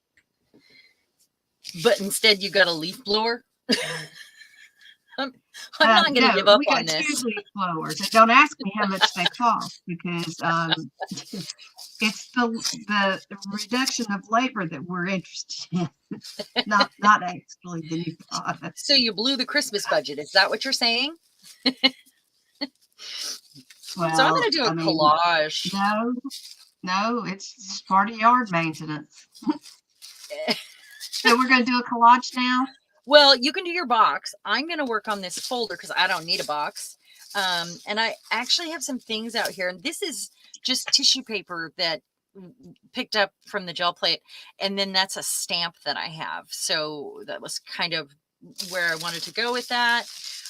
But instead, you got a leaf blower. I'm not going to give up on this. We got 2 leaf blowers, and don't ask me how much they cost because it's the reduction of labor that we're interested in, not actually the new product. So you blew the Christmas budget. Is that what you're saying? Well, so I'm going to do a collage. No, it's just part of yard maintenance. So we're going to do a collage now? Well, you can do your box. I'm going to work on this folder because I don't need a box. And I actually have some things out here. And this is just tissue paper that picked up from the gel plate. And then that's a stamp that I have. So that was kind of where I wanted to go with that.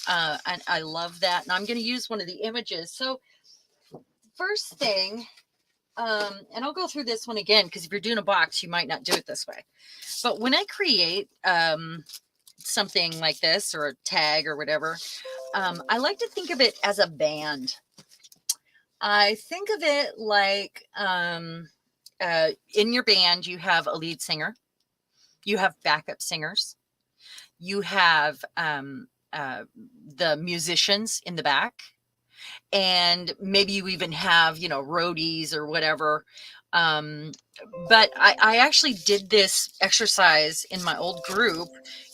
And I love that. And I'm going to use one of the images. So first thing, and I'll go through this one again, because if you're doing a box, you might not do it this way. But when I create something like this or a tag or whatever, I like to think of it as a band. I think of it like in your band, you have a lead singer, you have backup singers, you have the musicians in the back, and maybe you even have, roadies or whatever. But I actually did this exercise in my old group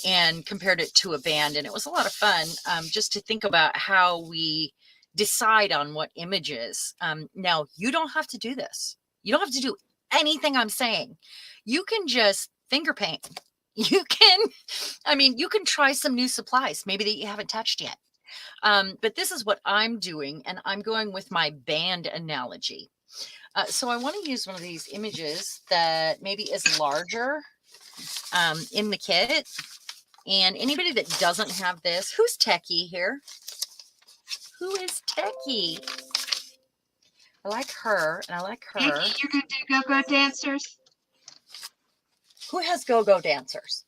and compared it to a band, and it was a lot of fun just to think about how we decide on what images. Now, you don't have to do this. You don't have to do anything I'm saying. You can just finger paint. You can try some new supplies, maybe that you haven't touched yet. But this is what I'm doing, and I'm going with my band analogy. So I want to use one of these images that maybe is larger in the kit. And anybody that doesn't have this, who's techie here? Who is techie? I like her, and I like her. Techie, you're going to do go-go dancers? Who has go-go dancers?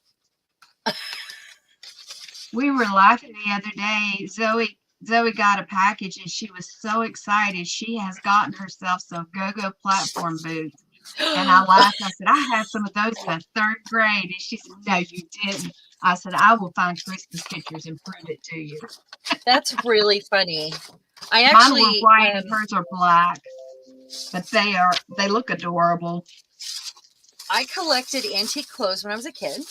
We were laughing the other day. Zoe got a package and she was so excited. She has gotten herself some go-go platform boots. And I laughed. I said, I had some of those in the 3rd grade. And she said, no, you didn't. I said, I will find Christmas pictures and prove it to you. That's really funny. Mine were white and hers are black. But they look adorable. I collected antique clothes when I was a kid.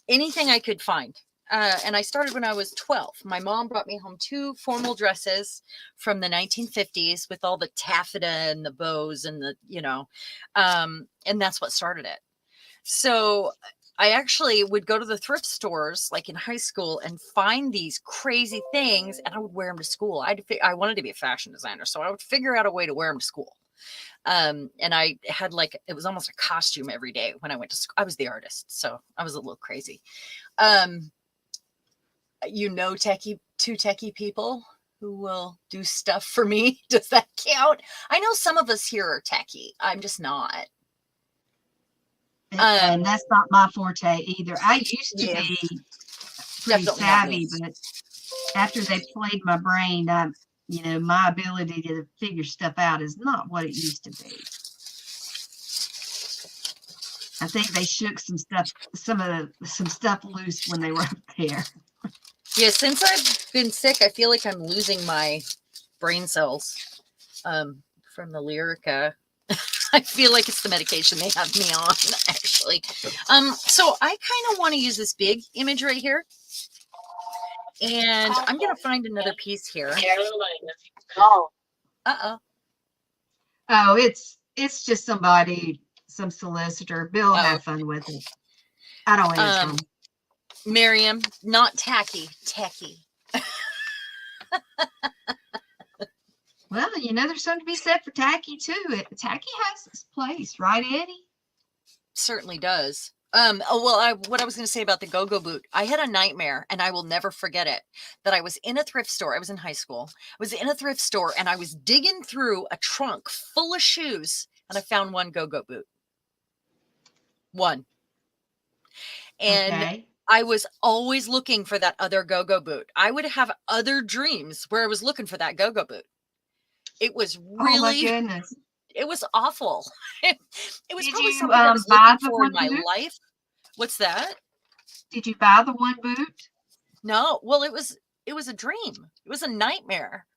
Anything I could find. And I started when I was 12. My mom brought me home 2 formal dresses from the 1950s with all the taffeta and the bows and and that's what started it. So I actually would go to the thrift stores like in high school and find these crazy things, and I would wear them to school. I wanted to be a fashion designer, so I would figure out a way to wear them to school. And I had it was almost a costume every day when I went to school. I was the artist, so I was a little crazy. Two techie people who will do stuff for me. Does that count? I know some of us here are techie. I'm just not. And that's not my forte either. I used to be pretty savvy, but after they played my brain, my ability to figure stuff out is not what it used to be. I think they shook some stuff loose when they were up there. Yeah, since I've been sick, I feel like I'm losing my brain cells from the Lyrica. I feel like it's the medication they have me on, actually. So I kind of want to use this big image right here. And I'm going to find another piece here. Uh-oh. Oh, it's just some solicitor. Bill have fun with it. I don't answer them. Miriam, not tacky, techie. Well, there's something to be said for tacky too. Tacky has its place, right, Eddie? Certainly does. What I was going to say about the go-go boot, I had a nightmare, and I will never forget it, that I was in a thrift store. I was in high school. I was in a thrift store, and I was digging through a trunk full of shoes, and I found one go-go boot. One. And okay. I was always looking for that other go-go boot. I would have other dreams where I was looking for that go-go boot. It was really, oh my goodness, it was awful. It was Did probably you something I was looking for in my boot? life. What's that? Did you buy the one boot? No. Well, it was a dream. It was a nightmare.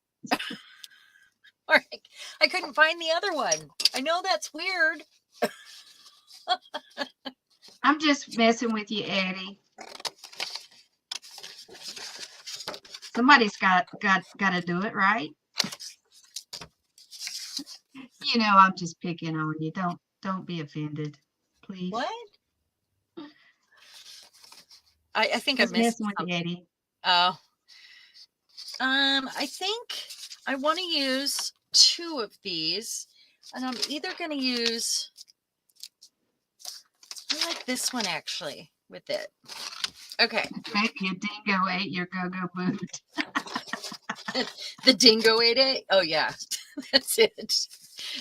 I couldn't find the other one. I know that's weird. I'm just messing with you, Eddie. Somebody's got to do it, right? I'm just picking on you. Don't be offended, please. What? I think just I missed messing with something. you, Eddie. Oh. I think I want to use 2 of these, and I'm either going to use, I like this one actually with it. Okay. Maybe a dingo ate your go-go boot. The dingo ate it? Oh, yeah. That's it.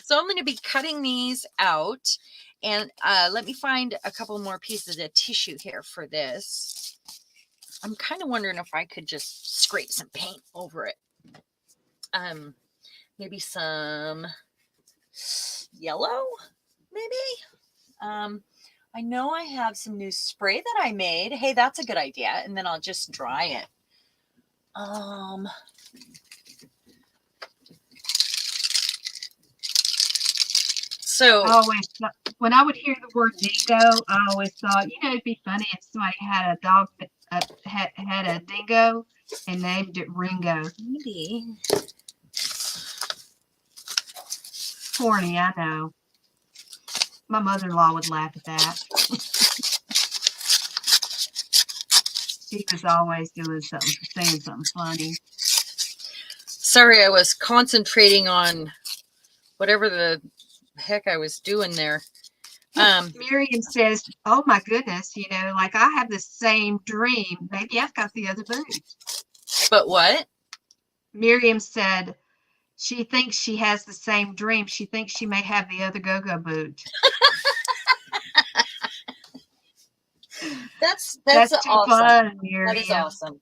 So I'm going to be cutting these out, and let me find a couple more pieces of tissue here for this. I'm kind of wondering if I could just scrape some paint over it. Maybe some yellow, maybe. I know I have some new spray that I made. Hey, that's a good idea. And then I'll just dry it. So when I would hear the word dingo, I always thought, it'd be funny if somebody had a dog had a dingo and named it Ringo. Maybe. Corny, I know. My mother-in-law would laugh at that. She was always doing something, saying something funny. Sorry, I was concentrating on whatever the heck I was doing there. Miriam says, oh my goodness, like I have the same dream. Maybe I've got the other boot. But what? Miriam said she thinks she has the same dream. She thinks she may have the other go-go boot. That's too awesome. Fun, Miriam. That is awesome.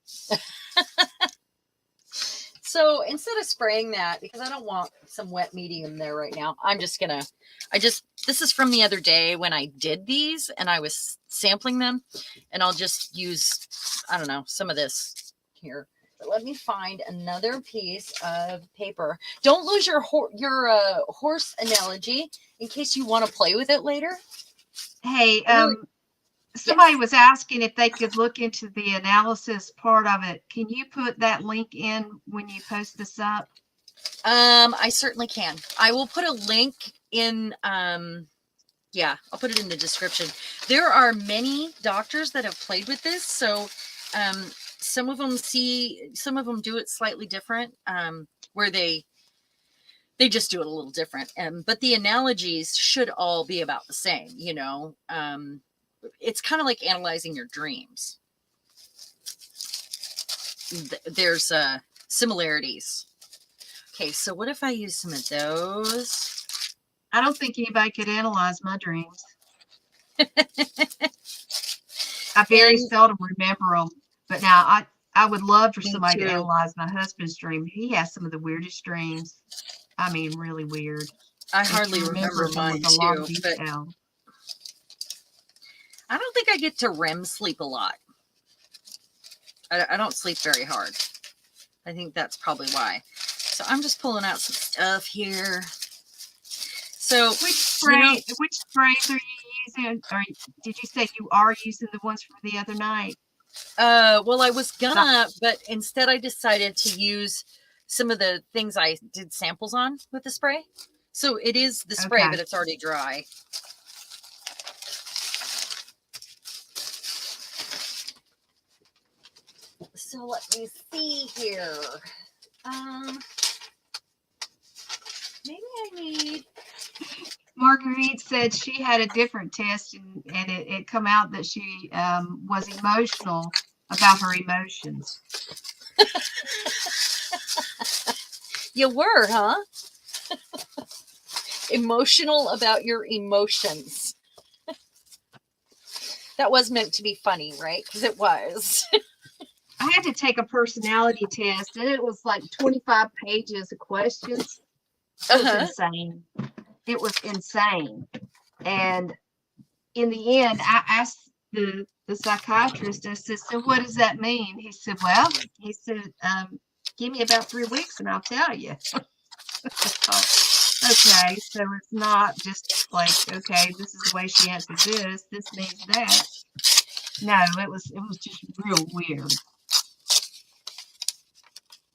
So instead of spraying that, because I don't want some wet medium there right now, this is from the other day when I did these and I was sampling them, and I'll just use, I don't know, some of this here. But let me find another piece of paper. Don't lose your horse analogy in case you want to play with it later. Hey, somebody was asking if they could look into the analysis part of it. Can you put that link in when you post this up? I certainly can. I will put a link in. Yeah, I'll put it in the description. There are many doctors that have played with this. So some of them do it slightly different, where they just do it a little different. But the analogies should all be about the same, it's kind of like analyzing your dreams. There's similarities. Okay, so what if I use some of those? I don't think anybody could analyze my dreams. I very seldom remember them. But now I would love for somebody to analyze my husband's dream. He has some of the weirdest dreams. I mean, really weird. I hardly remember mine too. I don't think I get to REM sleep a lot. I don't sleep very hard. I think that's probably why. So I'm just pulling out some stuff here. So which sprays are you using? Or did you say you are using the ones from the other night? Well, I was gonna, but instead I decided to use some of the things I did samples on with the spray. So it is the spray, but it's already dry. So let me see here. Maybe I need. Marguerite said she had a different test, and it come out that she was emotional about her emotions. You were, huh? Emotional about your emotions. That was meant to be funny, right? Because it was. I had to take a personality test, and it was like 25 pages of questions. It was insane. It was insane. And in the end, I asked the psychiatrist, I said, so what does that mean? He said, well, give me about 3 weeks and I'll tell you. Okay, so it's not just like, okay, this is the way she answered this means that. No, it was just real weird.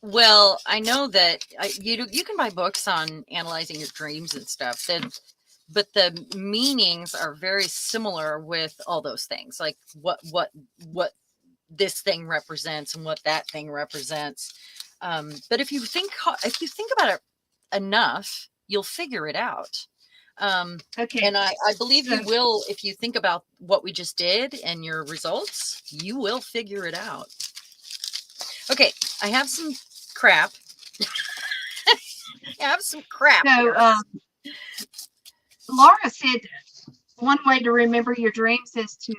Well, I know that you can buy books on analyzing your dreams and stuff. But the meanings are very similar with all those things, like what this thing represents and what that thing represents. But if you think about it enough, you'll figure it out. Okay, and I believe you will. If you think about what we just did and your results, you will figure it out. Okay, I have some crap. I have some crap. So, Laura said one way to remember your dreams is to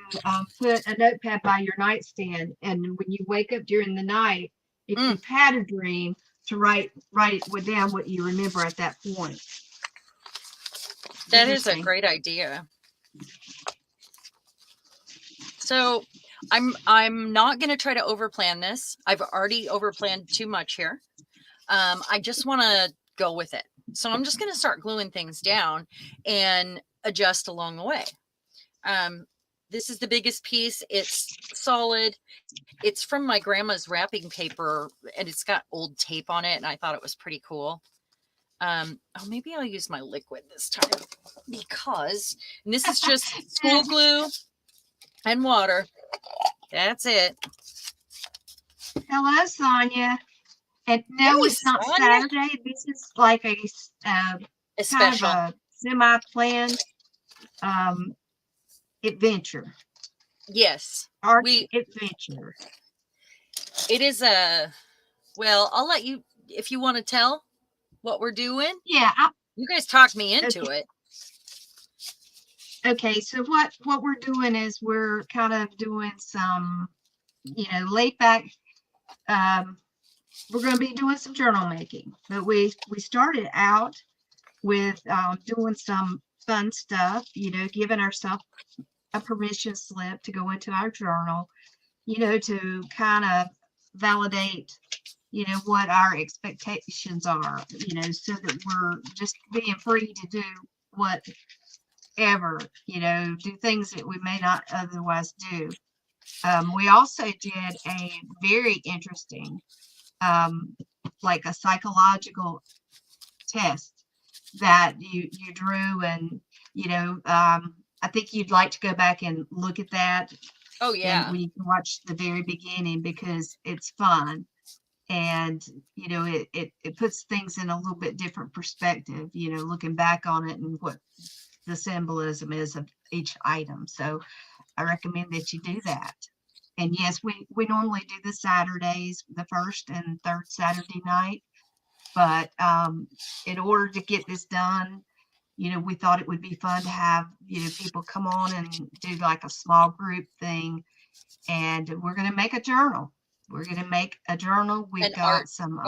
put a notepad by your nightstand, and when you wake up during the night, if you've had a dream, to write it down what you remember at that point. That is a great idea. So I'm not going to try to overplan this. I've already overplanned too much here. I just want to go with it. So I'm just going to start gluing things down and adjust along the way. This is the biggest piece. It's solid. It's from my grandma's wrapping paper, and it's got old tape on it, and I thought it was pretty cool. Oh, maybe I'll use my liquid this time, because this is just school glue and water. That's it. Hello, Sonia. And no, it's not Saturday. This is like a special, kind of a semi-planned adventure. Yes, art adventure. It is a. Well, I'll let you, if you want to tell what we're doing. Yeah, you guys talked me into it. Okay, so what we're doing is we're kind of doing some, laid back. We're going to be doing some journal making, but we started out with doing some fun stuff, giving ourselves a permission slip to go into our journal, to kind of validate, what our expectations are, so that we're just being free to do whatever, do things that we may not otherwise do. We also did a very interesting, like a psychological test that you drew, and I think you'd like to go back and look at that. Oh yeah. And we can watch the very beginning because it's fun, and it puts things in a little bit different perspective, looking back on it and what the symbolism is of each item. So I recommend that you do that. And yes, we normally do the Saturdays, the first and third Saturday night, but in order to get this done, we thought it would be fun to have, people come on and do like a small group thing. And we're going to make a journal. We've got some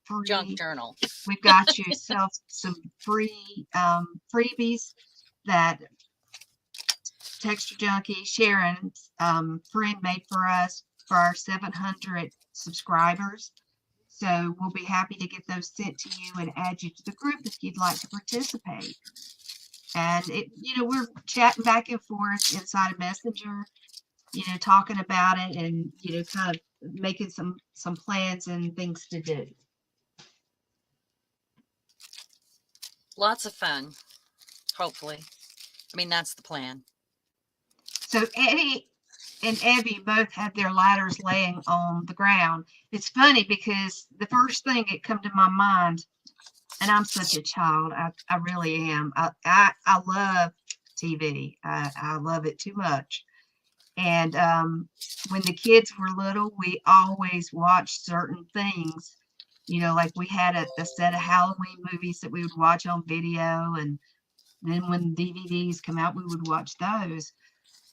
free junk journal. We've got you some free freebies that Texture Junkie, Sharon's friend made for us for our 700 subscribers. So we'll be happy to get those sent to you and add you to the group if you'd like to participate. And we're chatting back and forth inside of Messenger, talking about it and, kind of making some plans and things to do. Lots of fun, hopefully. I mean, that's the plan. So Eddie and Evie both had their ladders laying on the ground. It's funny because the first thing that come to my mind, and I'm such a child, I really am. I love TV. I love it too much. And when the kids were little, we always watched certain things. Like we had a set of Halloween movies that we would watch on video, and then when DVDs come out, we would watch those.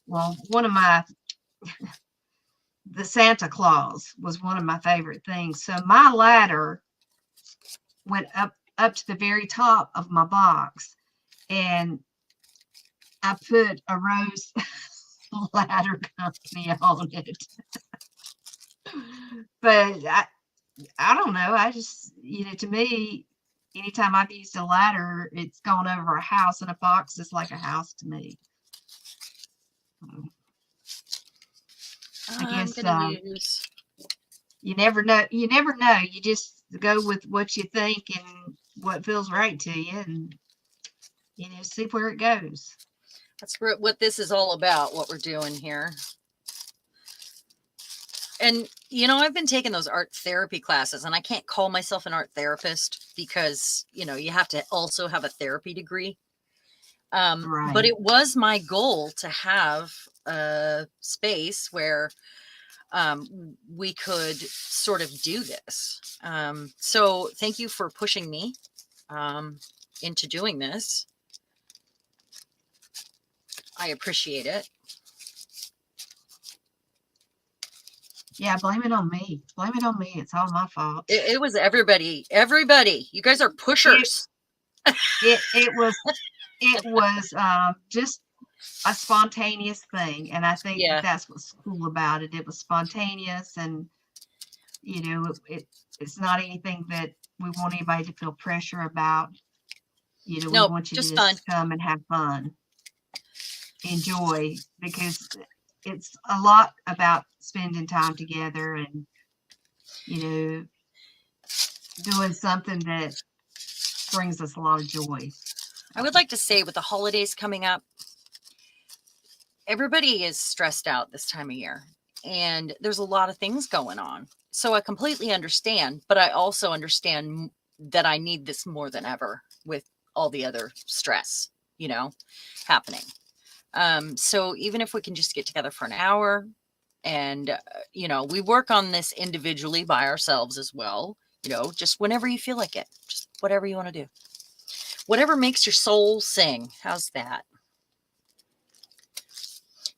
Well, the Santa Claus was one of my favorite things. So my ladder went up to the very top of my box, and I put a Rose Ladder Company on it. But I don't know. I just, to me, anytime I've used a ladder, it's gone over a house, and a box is like a house to me. I guess you never know. You never know. You just go with what you think and what feels right to you, and see where it goes. That's what this is all about, what we're doing here. And, I've been taking those art therapy classes, and I can't call myself an art therapist because, you have to also have a therapy degree. Right. But it was my goal to have a space where we could sort of do this. So thank you for pushing me into doing this. I appreciate it. Yeah, blame it on me. Blame it on me. It's all my fault. It was everybody. Everybody. You guys are pushers. It was just a spontaneous thing, and I think that's what's cool about it. It was spontaneous, and it's not anything that we want anybody to feel pressure about. We want you to just come and have fun, enjoy, because it's a lot about spending time together and doing something that brings us a lot of joy. I would like to say, with the holidays coming up, everybody is stressed out this time of year, and there's a lot of things going on. So I completely understand, but I also understand that I need this more than ever with all the other stress, happening. So even if we can just get together for an hour and, we work on this individually by ourselves as well, just whenever you feel like it, just whatever you want to do, whatever makes your soul sing. How's that?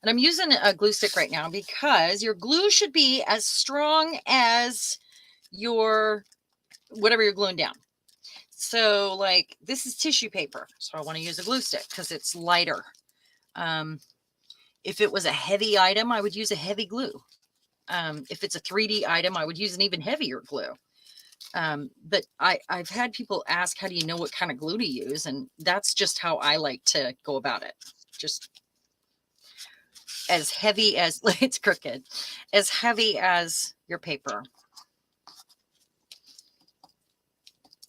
And I'm using a glue stick right now because your glue should be as strong as whatever you're gluing down. So like this is tissue paper. So I want to use a glue stick because it's lighter. If it was a heavy item, I would use a heavy glue. If it's a 3D item, I would use an even heavier glue. But I've had people ask, how do you know what kind of glue to use? And that's just how I like to go about it. Just as heavy as, it's crooked, as heavy as your paper.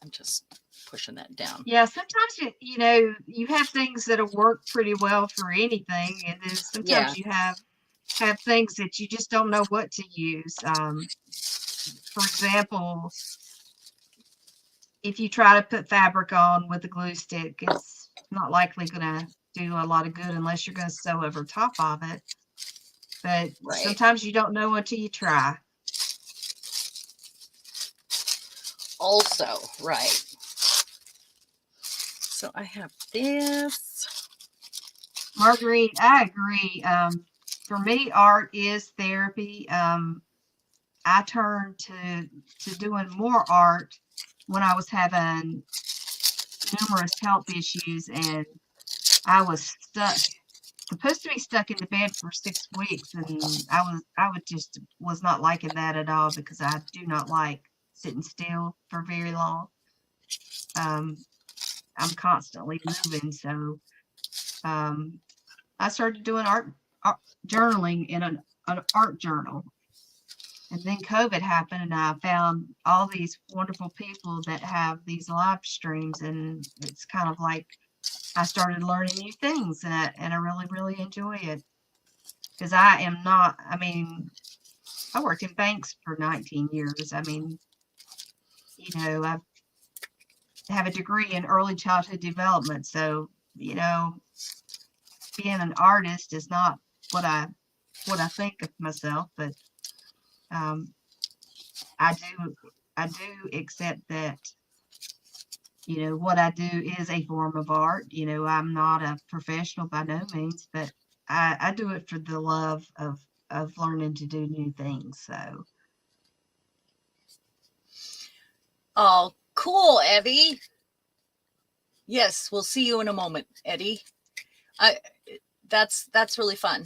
I'm just pushing that down. Yeah, sometimes you have things that'll work pretty well for anything, and then sometimes you have things that you just don't know what to use. For example, if you try to put fabric on with a glue stick, it's not likely going to do a lot of good unless you're going to sew over top of it. But sometimes you don't know until you try. Also, right. So I have this. Marguerite, I agree. For me, art is therapy. I turned to doing more art when I was having numerous health issues, and I was stuck supposed to be stuck in the bed for 6 weeks, and was not liking that at all because I do not like sitting still for very long. I'm constantly moving, so I started doing art journaling in an art journal. And then COVID happened, and I found all these wonderful people that have these live streams, and it's kind of like I started learning new things, and I really, really enjoy it. Because I am not, I mean, I worked in banks for 19 years. I mean, I have a degree in early childhood development, so, being an artist is not what I think of myself, but um, I do accept that, what I do is a form of art. I'm not a professional by no means, but I do it for the love of learning to do new things. So Oh, cool, Evie. Yes, we'll see you in a moment, Eddie. That's really fun.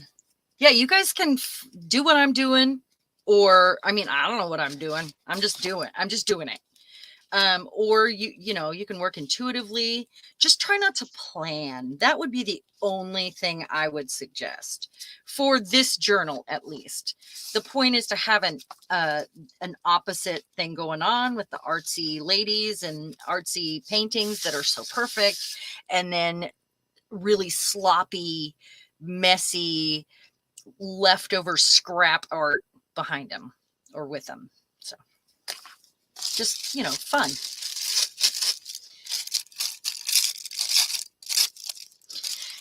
Yeah, you guys can do what I'm doing, or I mean, I don't know what I'm doing. I'm just doing it. Or you can work intuitively. Just try not to plan. That would be the only thing I would suggest for this journal, at least. The point is to have an opposite thing going on with the artsy ladies and artsy paintings that are so perfect, and then really sloppy, messy, leftover scrap art behind them or with them. So just, fun.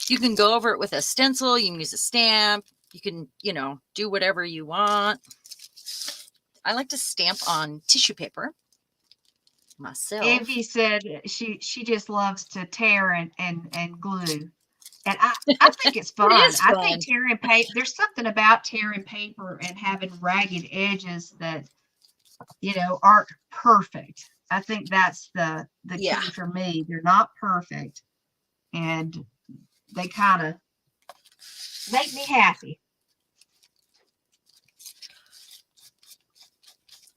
You can go over it with a stencil. You can use a stamp. You can, do whatever you want. I like to stamp on tissue paper myself. Evie said she just loves to tear and glue. And I think it's fun. I think tearing paper, there's something about tearing paper and having ragged edges that, aren't perfect. I think that's the key for me. They're not perfect, and they kind of make me happy.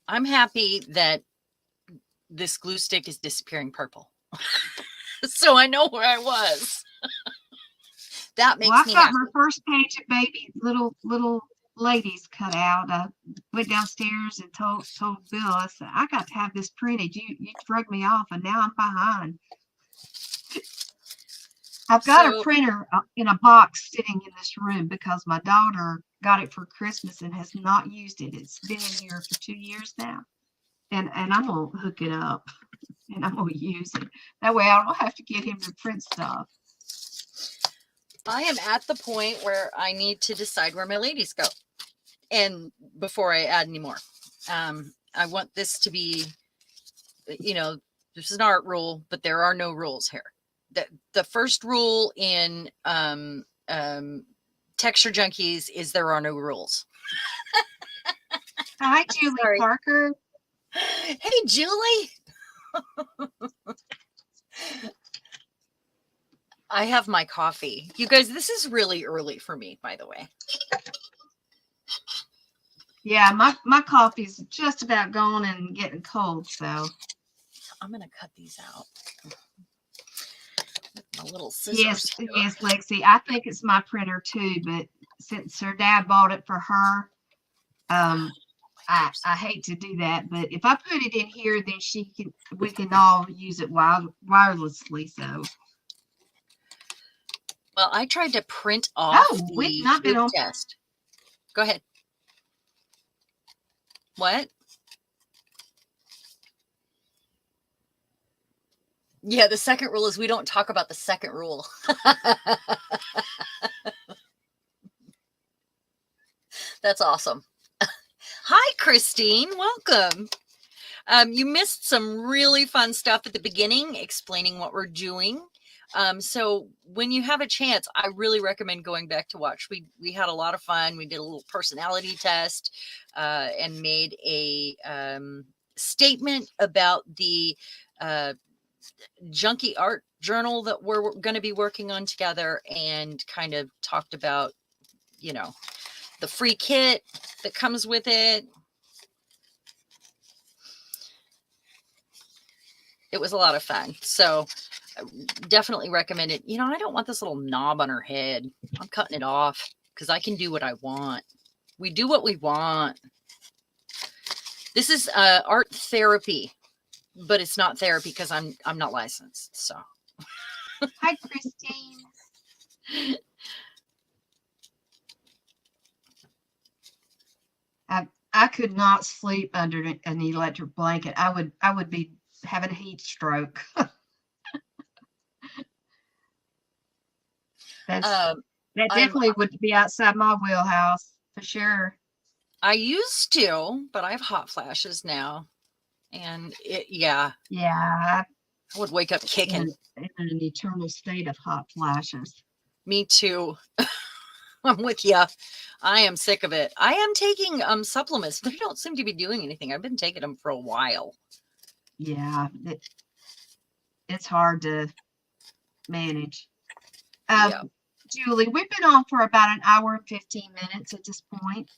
I'm happy that this glue stick is disappearing purple. So I know where I was. That makes me happy. I've got my first page of baby little ladies cut out. I went downstairs and told Bill, I said, I got to have this printed. You drug me off, and now I'm behind. I've got a printer in a box sitting in this room because my daughter got it for Christmas and has not used it. It's been in here for 2 years now. And I'm going to hook it up and I'm going to use it. That way I don't have to get him to print stuff. I am at the point where I need to decide where my ladies go. And before I add any more, I want this to be, this is an art rule, but there are no rules here. The first rule in Texture Junkies is there are no rules. Hi, Julie Parker. Hey, Julie. I have my coffee. You guys, this is really early for me, by the way. Yeah, my coffee's just about gone and getting cold, so I'm going to cut these out. My little scissors. Yes, Lexi. I think it's my printer too, but since her dad bought it for her, I hate to do that. But if I put it in here, then we can all use it wirelessly. So. Well, I tried to print off the test. Go ahead. What? Yeah, the second rule is we don't talk about the second rule. That's awesome. Hi, Christine. Welcome. You missed some really fun stuff at the beginning, explaining what we're doing. So when you have a chance, I really recommend going back to watch. We had a lot of fun. We did a little personality test and made a statement about the junky art journal that we're going to be working on together, and kind of talked about, you know, the free kit that comes with it. It was a lot of fun. So I definitely recommend it. You know, I don't want this little knob on her head. I'm cutting it off because I can do what I want. We do what we want. This is art therapy, but it's not therapy because I'm not licensed. So Hi, Christine. I could not sleep under an electric blanket. I would be having a heat stroke. That definitely would be outside my wheelhouse for sure. I used to, but I have hot flashes now, and yeah, I would wake up kicking. In an eternal state of hot flashes. Me too. I'm with you. I am sick of it. I am taking supplements, but they don't seem to be doing anything. I've been taking them for a while. Yeah, it's hard to manage. Yeah. Julie, we've been on for about an hour and 15 minutes at this point.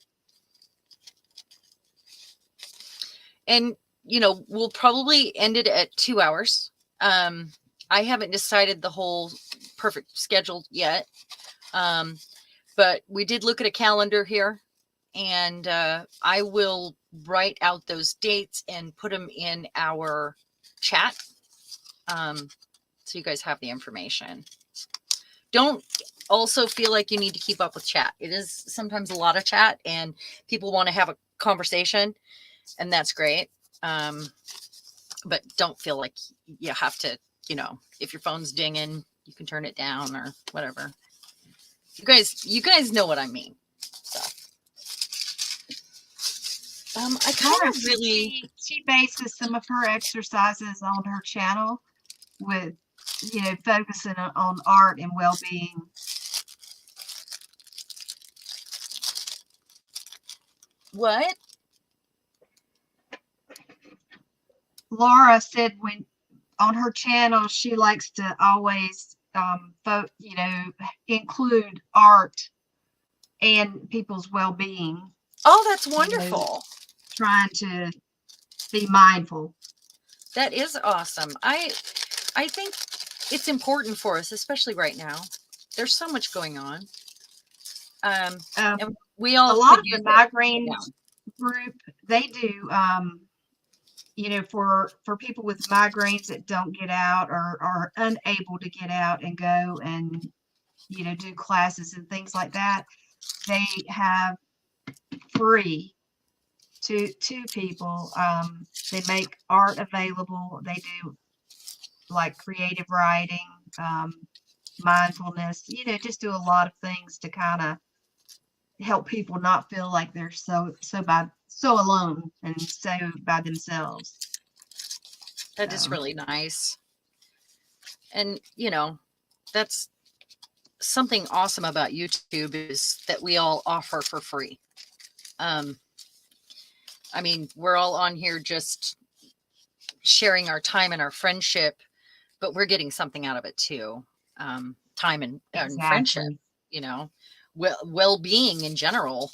And, you know, we'll probably end it at 2 hours. I haven't decided the whole perfect schedule yet. But we did look at a calendar here, and I will write out those dates and put them in our chat. So you guys have the information. Don't also feel like you need to keep up with chat. It is sometimes a lot of chat and people want to have a conversation, and that's great. But don't feel like you have to, you know, if your phone's dinging, you can turn it down or whatever. You guys know what I mean. So I kind of really she bases some of her exercises on her channel with, you know, focusing on art and well-being. What? Laura said when on her channel she likes to always you know, include art and people's well-being. Oh, that's wonderful. You know, trying to be mindful. That is awesome. I think it's important for us, especially right now. There's so much going on. And we all a lot of the migraine group, they do you know, for people with migraines that don't get out or are unable to get out and go and, you know, do classes and things like that, they have free to people. They make art available. They do like creative writing, mindfulness, you know, just do a lot of things to kind of help people not feel like they're so alone and so by themselves. That is really nice. And, you know, that's something awesome about YouTube is that we all offer for free. I mean, we're all on here just sharing our time and our friendship, but we're getting something out of it too. Time and friendship, you know, well-being in general.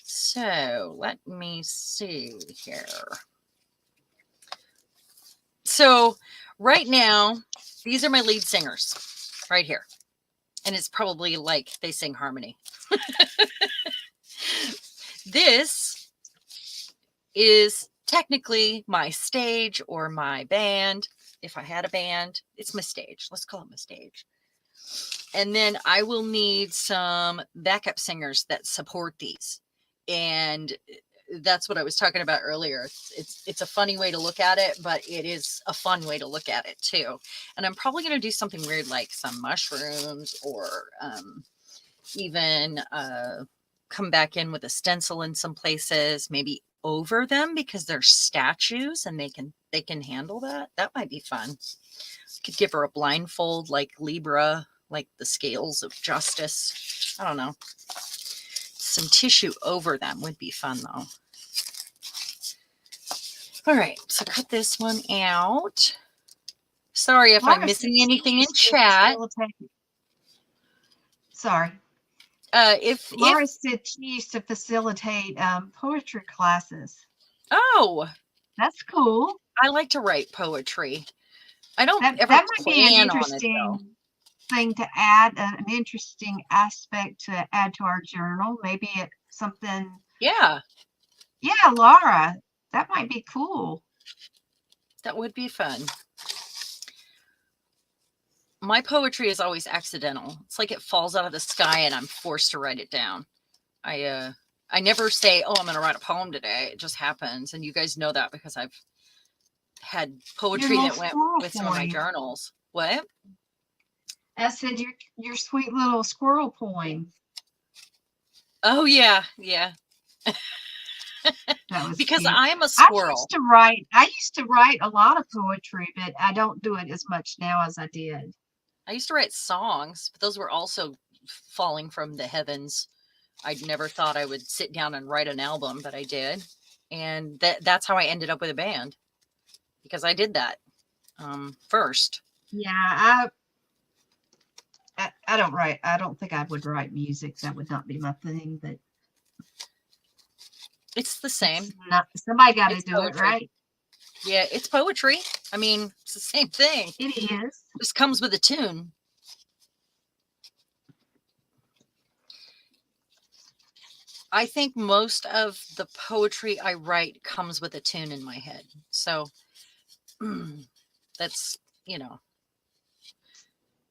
So let me see here. So right now, these are my lead singers right here. And it's probably like they sing harmony. This is technically my stage or my band. If I had a band, it's my stage. Let's call it my stage. And then I will need some backup singers that support these. And that's what I was talking about earlier. It's a funny way to look at it, but it is a fun way to look at it too. And I'm probably going to do something weird like some mushrooms or even come back in with a stencil in some places, maybe over them because they're statues and they can handle that. That might be fun. Could give her a blindfold like Libra, like the scales of justice. I don't know. Some tissue over them would be fun though. All right, so cut this one out. Sorry if I'm Laura said missing she anything in used to chat. facilitate. Sorry. If Laura said she used to facilitate poetry classes. oh, That's cool. I like to write poetry. I don't That ever might be an plan on it though. interesting thing to add, an interesting aspect to add to our journal. Maybe it's something. Yeah, Yeah, Laura, that might be cool. that would be fun. My poetry is always accidental. It's like it falls out of the sky and I'm forced to write it down. I never say, "Oh, I'm going to write a poem today." It just happens, and you guys know that because I've had Your poetry little that went squirrel with some of my poem. journals. What? I said your sweet little squirrel poem. Oh yeah, yeah. That was Because cute. I'm a I squirrel. I used to write a lot of poetry, but I don't do it as much now as I did. I used to write songs, but those were also falling from the heavens. I never thought I would sit down and write an album, but I did. And that's how I ended up with a band, because I did that first. Yeah, I don't write. I don't think I would write music. That would not be my thing. But It's the same. not somebody got to It's do it, poetry. right? Yeah, it's poetry. I mean, it's the same thing. It is. Just comes with a tune. I think most of the poetry I write comes with a tune in my head. So that's,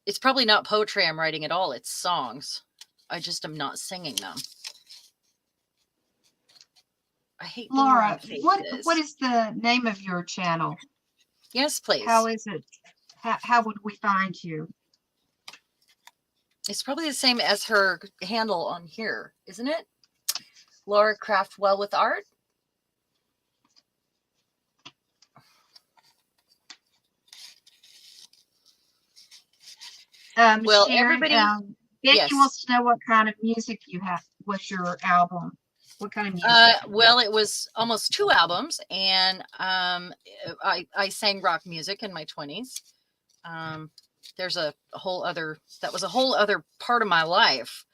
it's probably not poetry I'm writing at all. It's songs. I just am not singing them. I hate Laura, what faces. is the name of your channel? Yes, please. How is it? How would we find you? It's probably the same as her handle on here, isn't it? Laura Craft Well with Art. Well, Sharon, everybody, Becky yes. wants to know what kind of music you have. What's your album? What kind of music? Well, it was almost 2 albums, and I sang rock music in my 20s. There's a whole other part of my life.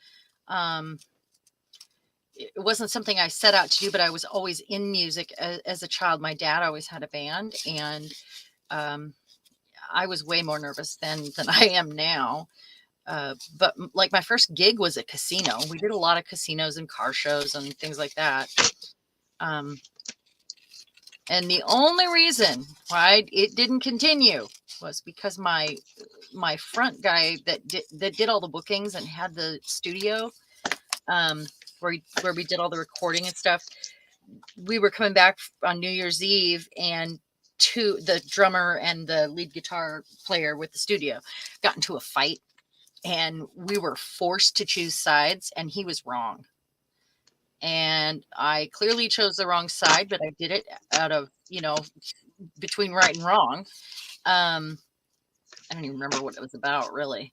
It wasn't something I set out to do, but I was always in music as a child. My dad always had a band, and I was way more nervous then than I am now. But like my first gig was a casino. We did a lot of casinos and car shows and things like that. And the only reason why it didn't continue was because my front guy that did all the bookings and had the studio, where we did all the recording and stuff. We were coming back on New Year's Eve, and the drummer and the lead guitar player with the studio got into a fight, and we were forced to choose sides, and he was wrong. And I clearly chose the wrong side, but I did it out of, between right and wrong. I don't even remember what it was about, really.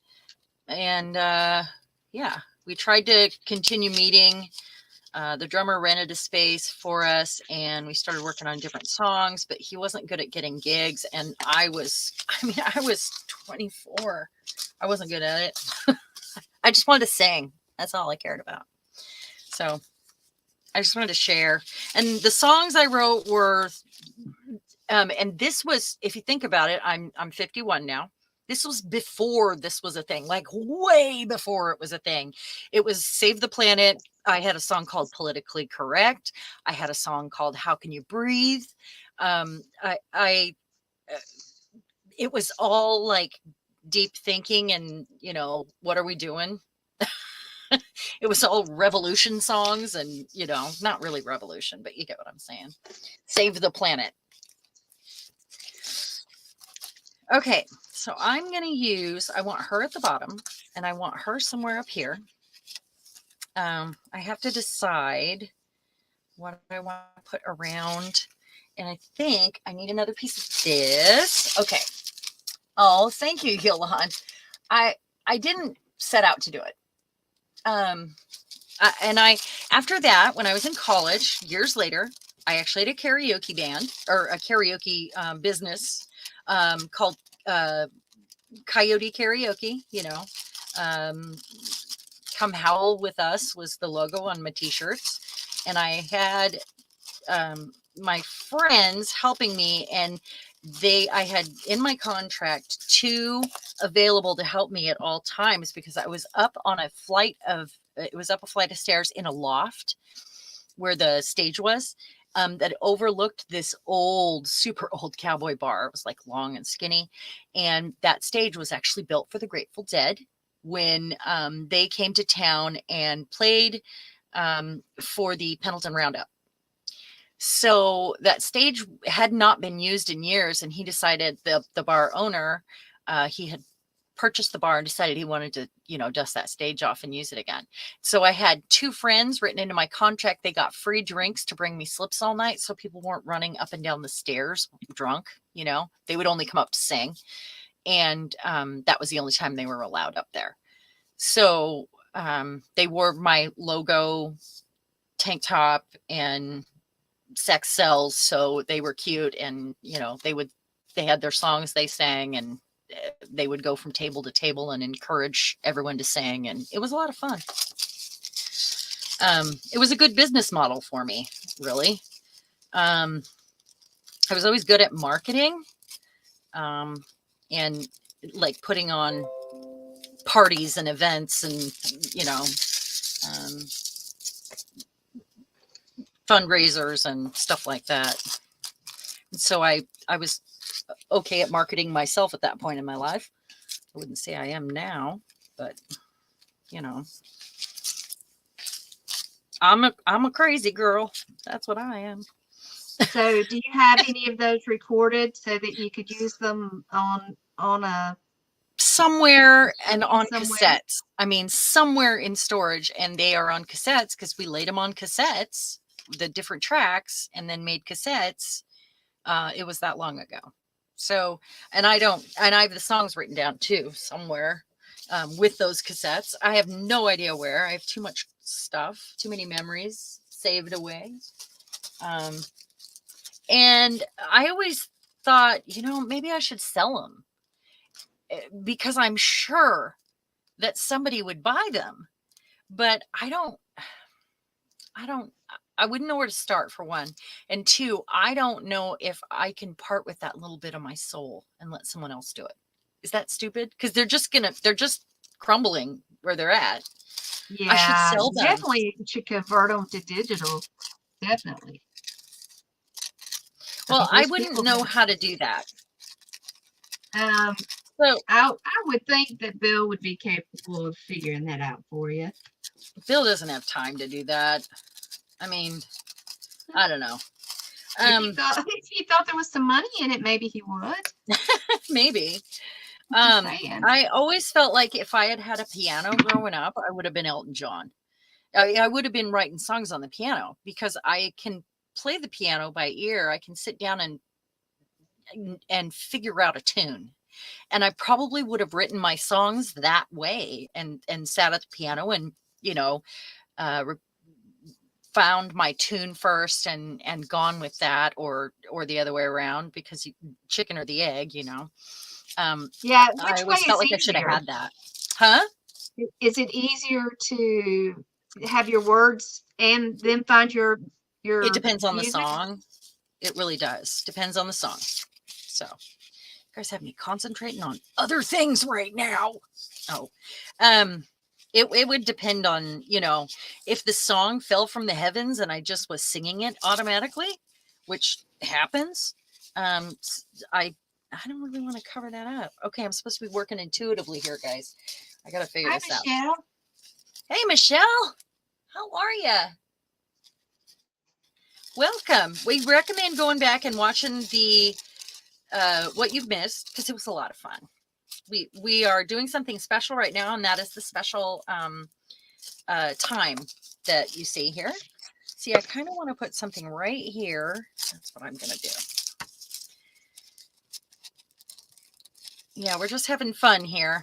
And yeah, we tried to continue meeting. The drummer rented a space for us, and we started working on different songs, but he wasn't good at getting gigs. And I was 24. I wasn't good at it. I just wanted to sing. That's all I cared about. So I just wanted to share. And the songs I wrote were, and this was, if you think about it, I'm 51 now. This was before this was a thing, like way before it was a thing. It was Save the Planet. I had a song called Politically Correct. I had a song called How Can You Breathe? It was all like deep thinking and, what are we doing? It was all revolution songs and, not really revolution, but you get what I'm saying. Save the planet. Okay, so I'm going to use, I want her at the bottom, and I want her somewhere up here. I have to decide what I want to put around, and I think I need another piece of this. Okay. Oh, thank you, Yolan. I didn't set out to do it. And after that, when I was in college, years later, I actually had a karaoke band or a karaoke business called Coyote Karaoke, you know. Um, Come Howl with Us was the logo on my t-shirts. And I had my friends helping me, and I had in my contract 2 available to help me at all times because I was up on a flight of stairs in a loft where the stage was, that overlooked this old, super old cowboy bar. It was like long and skinny. And that stage was actually built for the Grateful Dead when they came to town and played for the Pendleton Roundup. So that stage had not been used in years, and he decided, the bar owner, he had purchased the bar and decided he wanted to, dust that stage off and use it again. So I had 2 friends written into my contract. They got free drinks to bring me slips all night, so people weren't running up and down the stairs drunk. They would only come up to sing, and that was the only time they were allowed up there. So they wore my logo tank top and sex sells, so they were cute, and they had their songs they sang, and they would go from table to table and encourage everyone to sing, and it was a lot of fun. It was a good business model for me, really. I was always good at marketing, and like putting on parties and events, and fundraisers and stuff like that. And so I was okay at marketing myself at that point in my life. I wouldn't say I am now, but I'm a crazy girl. That's what I am. So do you have any of those recorded so that you could use them on a somewhere and on somewhere? cassettes? I mean, somewhere in storage, and they are on cassettes because we laid them on cassettes, the different tracks, and then made cassettes. It was that long ago. So, and I have the songs written down too somewhere, with those cassettes. I have no idea where. I have too much stuff, too many memories saved away. And I always thought, maybe I should sell them, because I'm sure that somebody would buy them, but I wouldn't know where to start, for one. And 2, I don't know if I can part with that little bit of my soul and let someone else do it. Is that stupid? Because they're just crumbling where they're at. Yeah, I should sell them. definitely you should convert them to digital. Definitely. Well, I wouldn't know how to do that. So I would think that Bill would be capable of figuring that out for you. Bill doesn't have time to do that. I mean, I don't know. If he thought there was some money in it, maybe he would. Maybe. I always felt like if I had had a piano growing up, I would have been Elton John. I would have been writing songs on the piano because I can play the piano by ear. I can sit down and figure out a tune. And I probably would have written my songs that way, and sat at the piano and, found my tune first and gone with that, or the other way around, because chicken or the egg, Yeah, I always felt like I should have had that. Huh? Is it easier to have your words and then find your It depends on music? the song. It really does. Depends on the song. So, you guys have me concentrating on other things right now. Oh, it would depend on, if the song fell from the heavens and I just was singing it automatically, which happens. I don't really want to cover that up. Okay, I'm supposed to be working intuitively here, guys. I got to figure this out. Michelle. Hey, Michelle. How are you? Welcome. We recommend going back and watching the What You've Missed, because it was a lot of fun. We are doing something special right now, and that is the special time that you see here. See, I kind of want to put something right here. That's what I'm going to do. Yeah, we're just having fun here.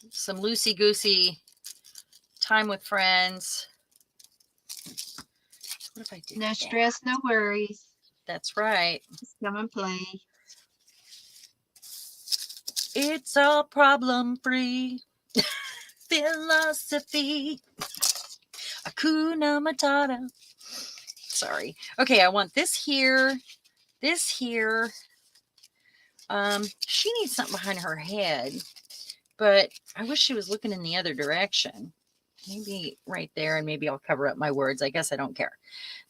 Some loosey-goosey time with friends. What if I did No that? stress, no worries. That's right. Just come and play. It's all problem free. Philosophy. Hakuna Matata. Sorry. Okay, I want this here. This here. She needs something behind her head, but I wish she was looking in the other direction. Maybe right there, and maybe I'll cover up my words. I guess I don't care.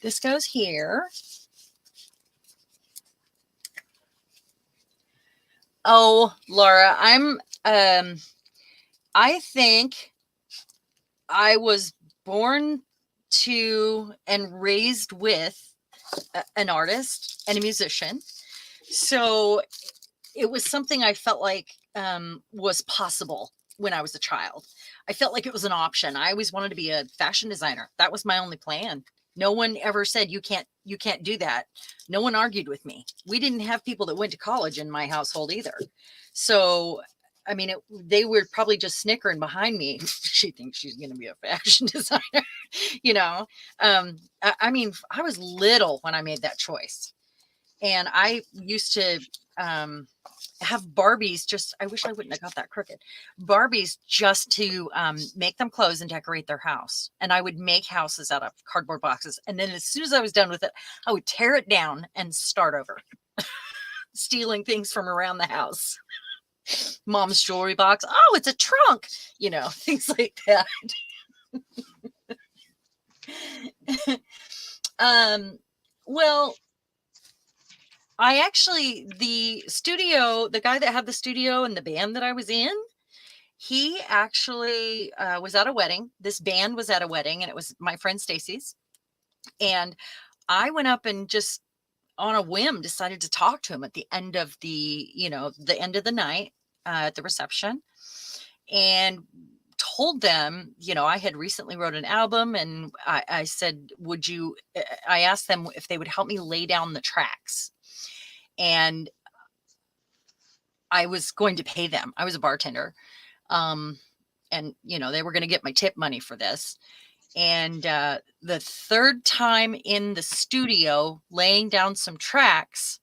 This goes here. Oh, Laura, I think I was born to and raised with an artist and a musician. So it was something I felt like was possible when I was a child. I felt like it was an option. I always wanted to be a fashion designer. That was my only plan. No one ever said you can't do that. No one argued with me. We didn't have people that went to college in my household either. So I mean, they were probably just snickering behind me. She thinks she's going to be a fashion designer, you know. I mean, I was little when I made that choice, and I used to have Barbies. Just I wish I wouldn't have got that crooked. Barbies just to make them clothes and decorate their house. And I would make houses out of cardboard boxes. And then as soon as I was done with it, I would tear it down and start over, stealing things from around the house. Mom's jewelry box. Oh, it's a trunk, things like that. Well, the guy that had the studio and the band that I was in, he actually was at a wedding. This band was at a wedding, and it was my friend Stacy's. And I went up and just on a whim decided to talk to him at the end of the end of the night at the reception, and told them, I had recently wrote an album, and I said, I asked them if they would help me lay down the tracks. And I was going to pay them. I was a bartender. And, they were going to get my tip money for this. And the third time in the studio, laying down some tracks,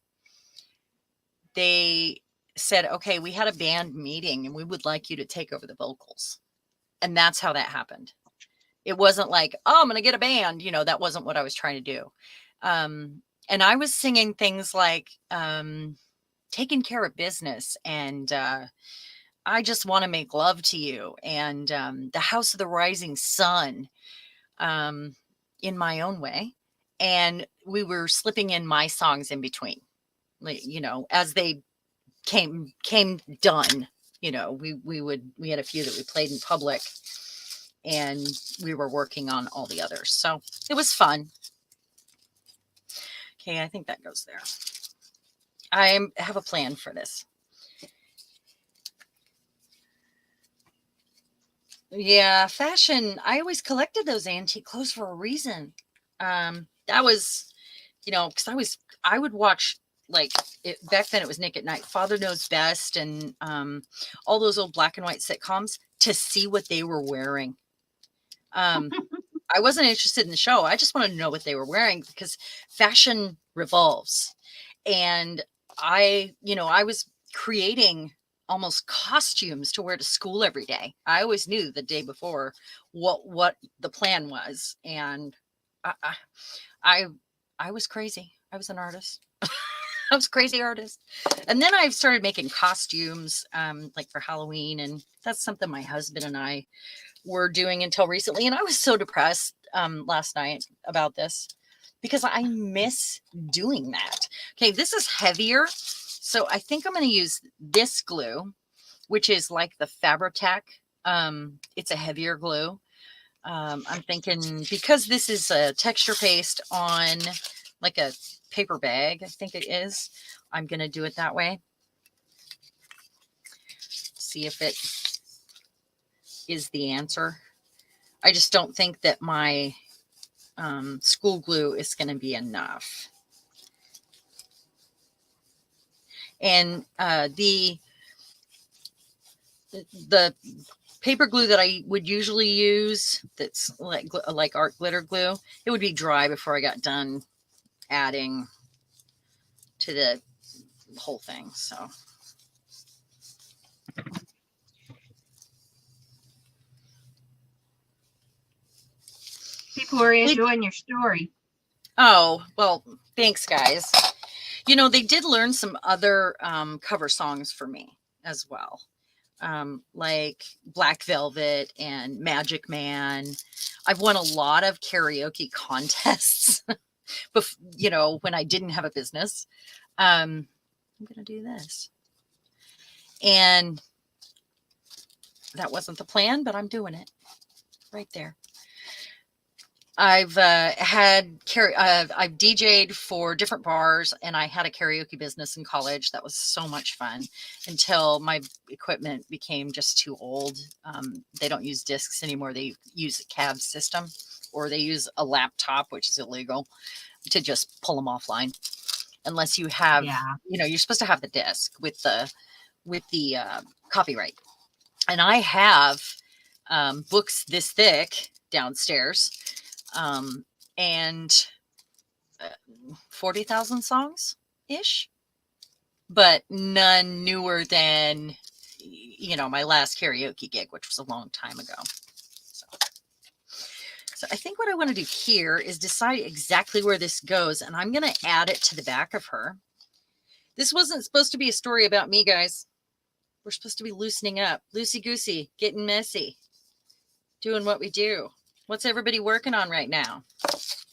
they said, okay, we had a band meeting and we would like you to take over the vocals. And that's how that happened. It wasn't like, oh, I'm going to get a band. That wasn't what I was trying to do. And I was singing things like taking care of business, and I just want to make love to you, and the House of the Rising Sun, in my own way. And we were slipping in my songs in between, as they came done. We had a few that we played in public, and we were working on all the others. So it was fun. Okay, I think that goes there. I have a plan for this. Yeah, fashion. I always collected those antique clothes for a reason. That was, because I would watch, like, back then it was Nick at Night, Father Knows Best, and all those old black and white sitcoms to see what they were wearing. I wasn't interested in the show. I just wanted to know what they were wearing, because fashion revolves. And I was creating almost costumes to wear to school every day. I always knew the day before what the plan was. And I was crazy. I was an artist. I was a crazy artist. And then I started making costumes, like for Halloween. And that's something my husband and I were doing until recently. And I was so depressed last night about this, because I miss doing that. Okay, this is heavier. So I think I'm going to use this glue, which is like the Fabri-Tac. It's a heavier glue. I'm thinking, because this is a texture paste on like a paper bag, I think it is, I'm going to do it that way. See if it is the answer. I just don't think that my school glue is going to be enough. And the paper glue that I would usually use, that's like art glitter glue, it would be dry before I got done adding to the whole thing. So People are enjoying your story. Oh, well, thanks, guys. You know, they did learn some other cover songs for me as well, like Black Velvet and Magic Man. I've won a lot of karaoke contests, you know, when I didn't have a business. I'm going to do this. And that wasn't the plan, but I'm doing it right there. I've I've DJ'd for different bars, and I had a karaoke business in college. That was so much fun until my equipment became just too old. They don't use discs anymore. They use a cab system, or they use a laptop, which is illegal, to just pull them offline. Unless you have, you know, you're supposed to have the disc with the copyright. And I have books this thick downstairs, and 40,000 songs ish, but none newer than, you know, my last karaoke gig, which was a long time ago. So I think what I want to do here is decide exactly where this goes, and I'm going to add it to the back of her. This wasn't supposed to be a story about me, guys. We're supposed to be loosening up, loosey-goosey, getting messy, doing what we do. What's everybody working on right now?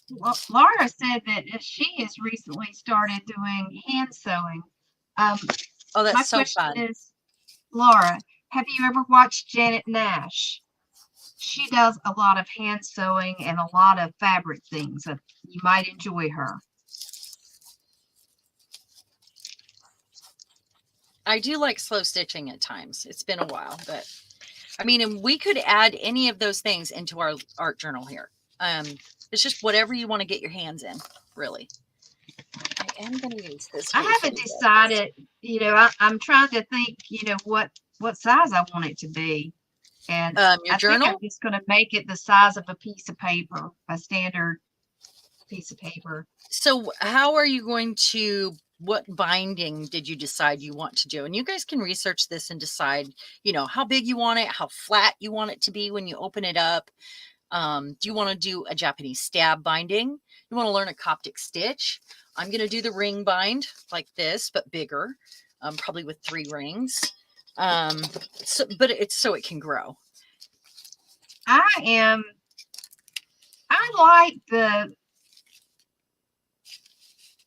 Well, Laura said that she has recently started doing hand sewing. Oh, that's my so question fun. is, Laura, have you ever watched Janet Nash? She does a lot of hand sewing and a lot of fabric things. You might enjoy her. I do like slow stitching at times. It's been a while, but I mean, and we could add any of those things into our art journal here. It's just whatever you want to get your hands in, really. I am going to use this. I haven't decided, you know, I'm trying to think, you know, what size I want it to be. And your I journal? think I'm just going to make it the size of a piece of paper, a standard piece of paper. So how are you going to, what binding did you decide you want to do? And you guys can research this and decide, you know, how big you want it, how flat you want it to be when you open it up. Do you want to do a Japanese stab binding? You want to learn a Coptic stitch? I'm going to do the ring bind like this, but bigger, probably with 3 rings. But it's so it can grow. I like the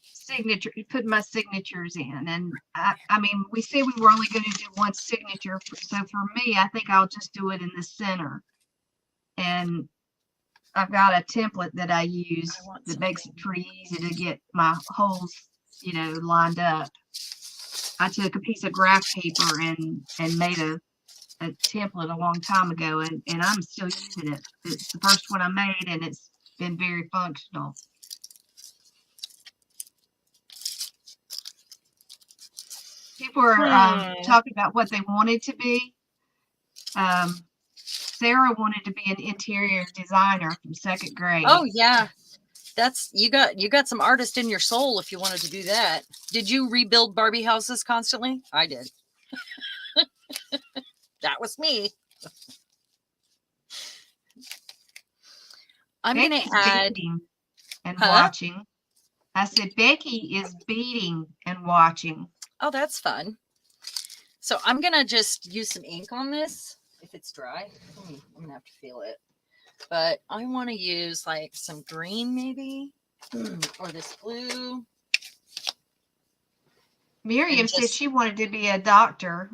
signature, put my signatures in, and I mean, we said we were only going to do one signature, so for me, I think I'll just do it in the center. And I've got a template that I use that makes it pretty easy to get my holes, you know, lined up. I took a piece of graph paper and made a template a long time ago, and I'm still using it. It's the first one I made, and it's been very functional. People are talking about what they wanted to be. Sarah wanted to be an interior designer from 2nd grade. Oh yeah, that's you got some artist in your soul if you wanted to do that. Did you rebuild Barbie houses constantly? I did. That was me. I'm going to add and watching. I said Becky is beating and watching. Oh, that's fun. So I'm going to just use some ink on this. If it's dry, I'm going to have to feel it. But I want to use like some green maybe, or this blue. Miriam said she wanted to be a doctor,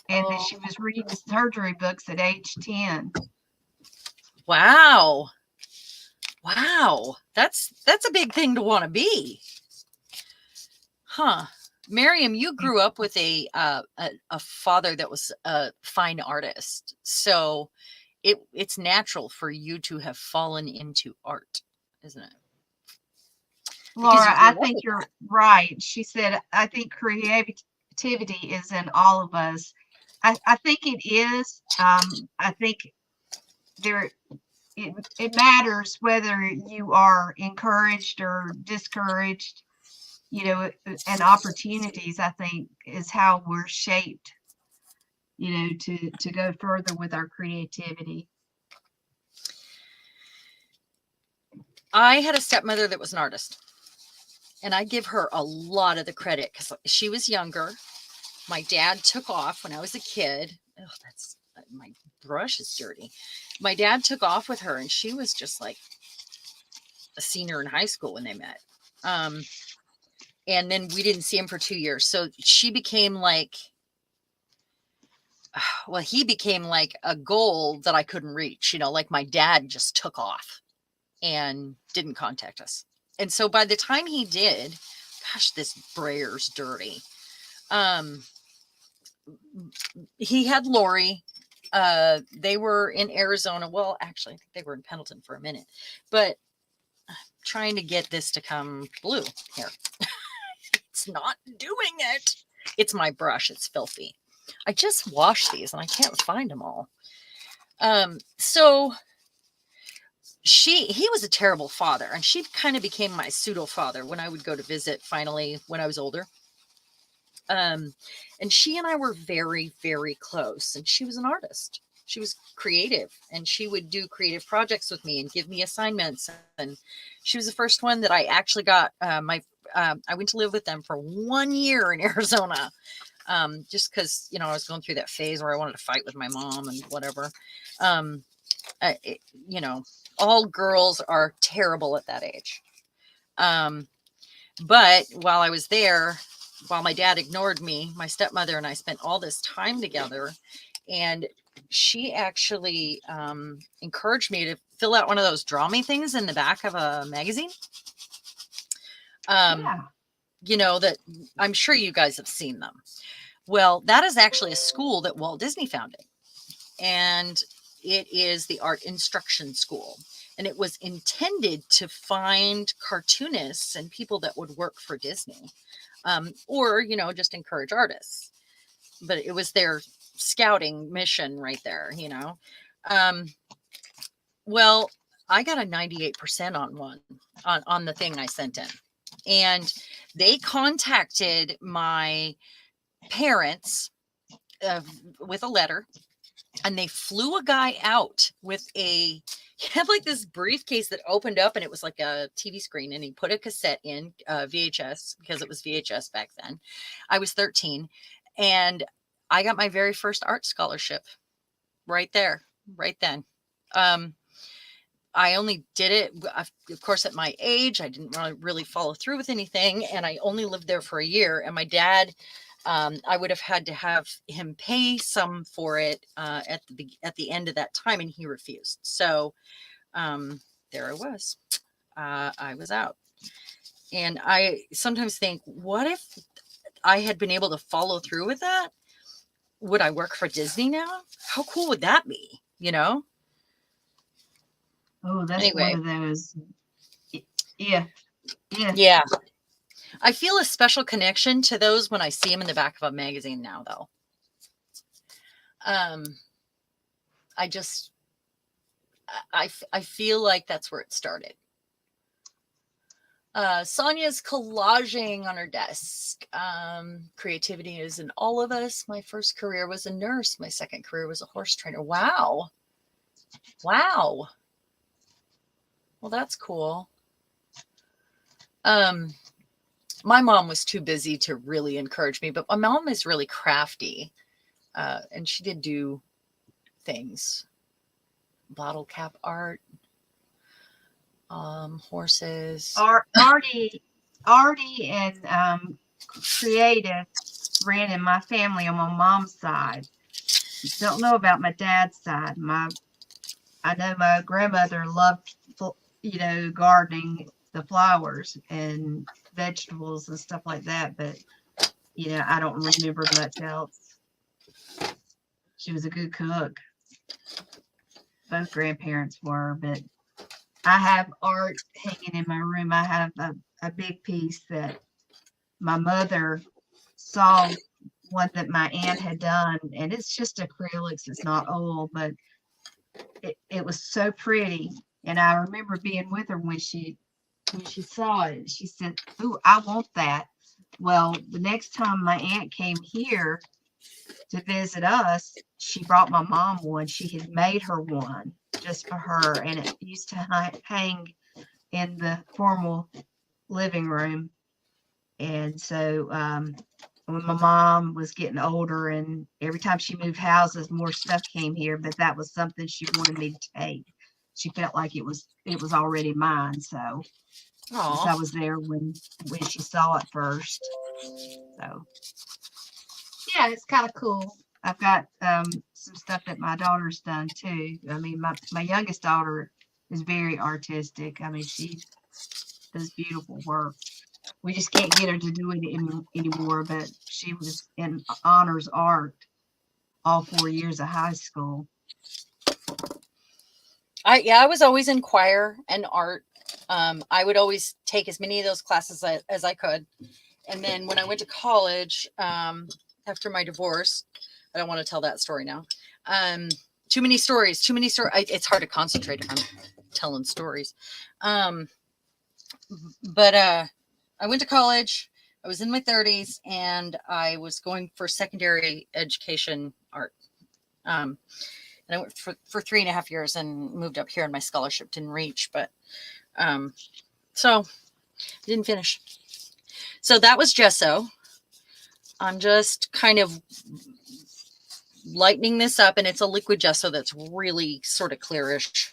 and that she was reading surgery books at age 10. Wow. Wow. That's a big thing to want to be. Huh. Miriam, you grew up with a father that was a fine artist. So it's natural for you to have fallen into art, isn't it? Laura, I think you're right. She said, I think creativity is in all of us. I think it is. I think there it matters whether you are encouraged or discouraged, you know, and opportunities, I think, is how we're shaped, you know, to go further with our creativity. I had a stepmother that was an artist, and I give her a lot of the credit because she was younger. My dad took off when I was a kid. Oh, that's my brush is dirty. My dad took off with her, and she was just like a senior in high school when they met. Um, and then we didn't see him for 2 years. So she became like, well, he became like a goal that I couldn't reach, you know, like my dad just took off and didn't contact us. And so by the time he did, gosh, this brayer's dirty. Um, he had Lori. They were in Arizona. Well, actually, I think they were in Pendleton for a minute, but trying to get this to come blue here. It's not doing it. It's my brush. It's filthy. I just washed these and I can't find them all. So he was a terrible father, and she kind of became my pseudo father when I would go to visit finally when I was older. And she and I were very, very close, and she was an artist. She was creative, and she would do creative projects with me and give me assignments. And she was the first one that I actually got I went to live with them for 1 year in Arizona. Just because, you know, I was going through that phase where I wanted to fight with my mom and whatever. Um, you know, all girls are terrible at that age. But while I was there, while my dad ignored me, my stepmother and I spent all this time together. And she actually encouraged me to fill out one of those draw me things in the back of a magazine. Yeah. You know, that I'm sure you guys have seen them. Well, that is actually a school that Walt Disney founded. And it is the Art Instruction School. And it was intended to find cartoonists and people that would work for Disney, or, you know, just encourage artists. But it was their scouting mission right there, you know. Um, well, I got a 98% on one on the thing I sent in. And they contacted my parents with a letter, and they flew a guy out with he had like this briefcase that opened up, and it was like a TV screen, and he put a cassette in, VHS, because it was VHS back then. I was 13, and I got my very first art scholarship right there, right then. I only did it, of course, at my age. I didn't want to really follow through with anything, and I only lived there for a year. And my dad, I would have had to have him pay some for it at the end of that time, and he refused. So there I was. I was out, and I sometimes think, what if I had been able to follow through with that? Would I work for Disney now? How cool would that be? You know. Oh, that's one Anyway, of those. Yeah. Yeah. yeah. I feel a special connection to those when I see them in the back of a magazine now, though. I just, I feel like that's where it started. Sonia's collaging on her desk. Creativity is in all of us. My first career was a nurse. My second career was a horse trainer. Wow. Wow. Well, that's cool. My mom was too busy to really encourage me, but my mom is really crafty. And she did do things, bottle cap art, horses. Artie and creative ran in my family on my mom's side. Don't know about my dad's side. I know my grandmother loved, you know, gardening, the flowers and vegetables and stuff like that, but you know, I don't remember much else. She was a good cook. Both grandparents were, but I have art hanging in my room. I have a big piece that my mother saw one that my aunt had done, and it's just acrylics. It's not oil, but it was so pretty. And I remember being with her when she saw it. She said, "Ooh, I want that." Well, the next time my aunt came here to visit us, she brought my mom one. She had made her one just for her, and it used to hang in the formal living room. And so when my mom was getting older, and every time she moved houses, more stuff came here, but that was something she wanted me to take. She felt like it was already mine. So since Oh, I was there when she saw it first. So yeah, it's kind of cool. I've got some stuff that my daughter's done too. I mean, my youngest daughter is very artistic. I mean, she does beautiful work. We just can't get her to do it anymore, but she was in honors art all 4 years of high school. I was always in choir and art. I would always take as many of those classes as I could. And then when I went to college, after my divorce, I don't want to tell that story now. Um, too many stories, too many stories. It's hard to concentrate if I'm telling stories. Um, but I went to college. I was in my 30s, and I was going for secondary education art. Um, and I went for 3.5 years and moved up here, and my scholarship didn't reach, but so didn't finish. So that was gesso. I'm just kind of lightening this up, and it's a liquid gesso that's really sort of clearish.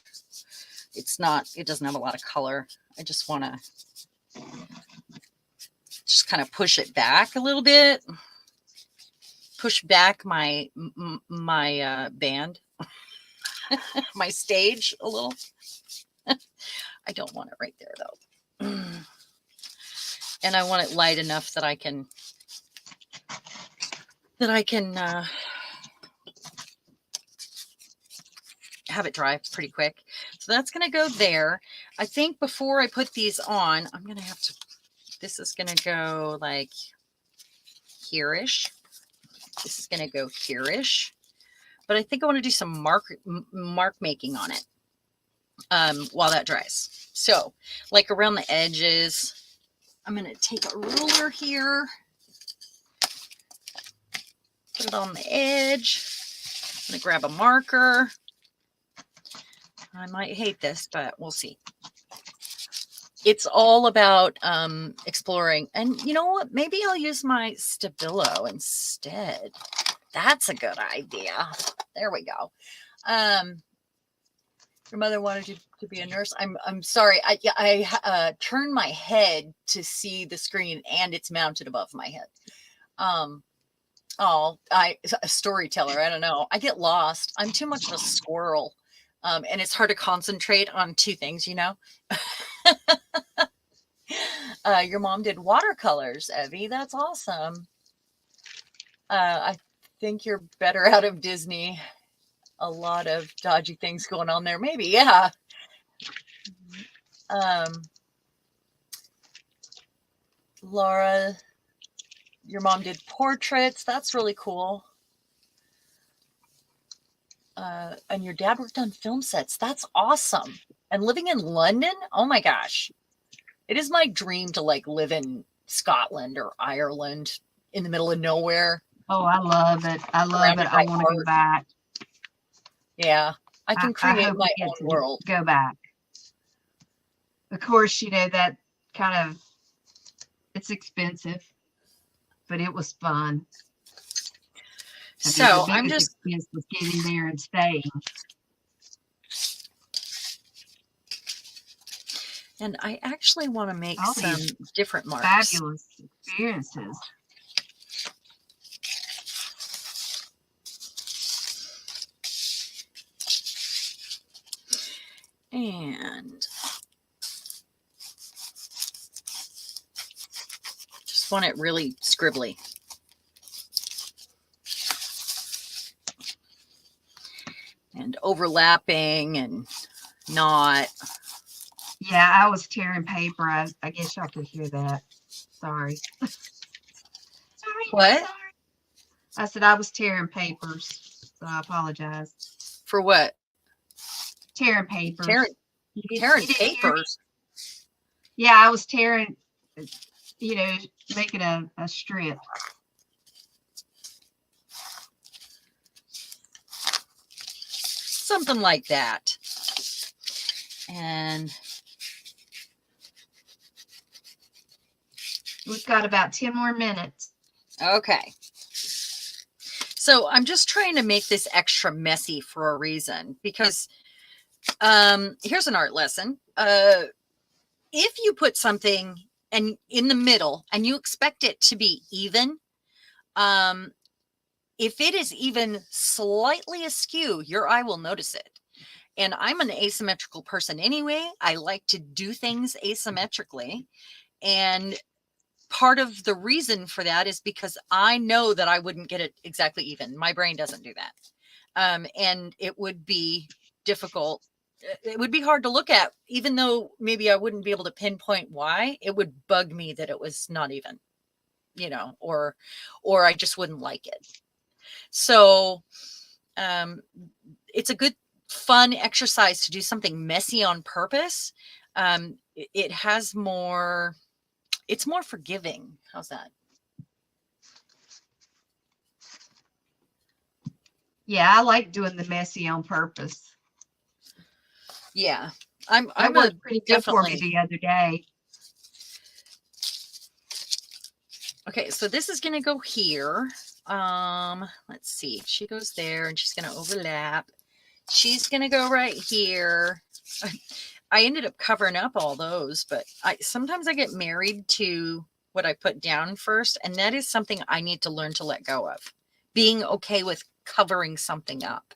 It's not, it doesn't have a lot of color. I just want to just kind of push it back a little bit, push back my band, my stage a little. I don't want it right there though. And I want it light enough that I can have it dry pretty quick. So that's going to go there. I think before I put these on, I'm going to have to, this is going to go like here-ish. This is going to go here-ish. But I think I want to do some mark making on it while that dries. So like around the edges, I'm going to take a ruler here, put it on the edge. I'm going to grab a marker. I might hate this, but we'll see. It's all about exploring. And you know what? Maybe I'll use my Stabilo instead. That's a good idea. There we go. Your mother wanted you to be a nurse. I'm sorry. I turned my head to see the screen, and it's mounted above my head. A storyteller. I don't know. I get lost. I'm too much of a squirrel. And it's hard to concentrate on two things, you know. Your mom did watercolors, Evie. That's awesome. I think you're better out of Disney. A lot of dodgy things going on there. Maybe, yeah. Laura, your mom did portraits. That's really cool. And your dad worked on film sets. That's awesome. And living in London, oh my gosh. It is my dream to like live in Scotland or Ireland in the middle of nowhere. Oh, I love it. I love it. I want to go back. Yeah, I can create my own world. Go back. Of course, you know, that kind of, it's expensive, but it was fun. So I'm just expense was getting there and staying. And I actually want to make some different marks. Fabulous experiences. And just want it really scribbly. And overlapping and not. Yeah, I was tearing paper. I guess y'all could hear that. Sorry. What? Sorry. I said I was tearing papers, so I apologize. For what? Tearing papers. Tearing, You tearing didn't hear me? papers. Yeah, I was tearing, making a strip. Something like that. And we've got about 10 more minutes. Okay. So I'm just trying to make this extra messy for a reason, because here's an art lesson. If you put something and in the middle and you expect it to be even, if it is even slightly askew, your eye will notice it. And I'm an asymmetrical person anyway. I like to do things asymmetrically. And part of the reason for that is because I know that I wouldn't get it exactly even. My brain doesn't do that. And it would be difficult. It would be hard to look at, even though maybe I wouldn't be able to pinpoint why. It would bug me that it was not even, or I just wouldn't like it. So it's a good, fun exercise to do something messy on purpose. It has more, it's more forgiving. How's that? Yeah, I like doing the messy on purpose. Yeah, That worked pretty good for me the other day. Okay, so this is gonna go here. Let's see. She goes there, and she's gonna overlap. She's gonna go right here. I ended up covering up all those, but sometimes I get married to what I put down first, and that is something I need to learn to let go of. Being okay with covering something up,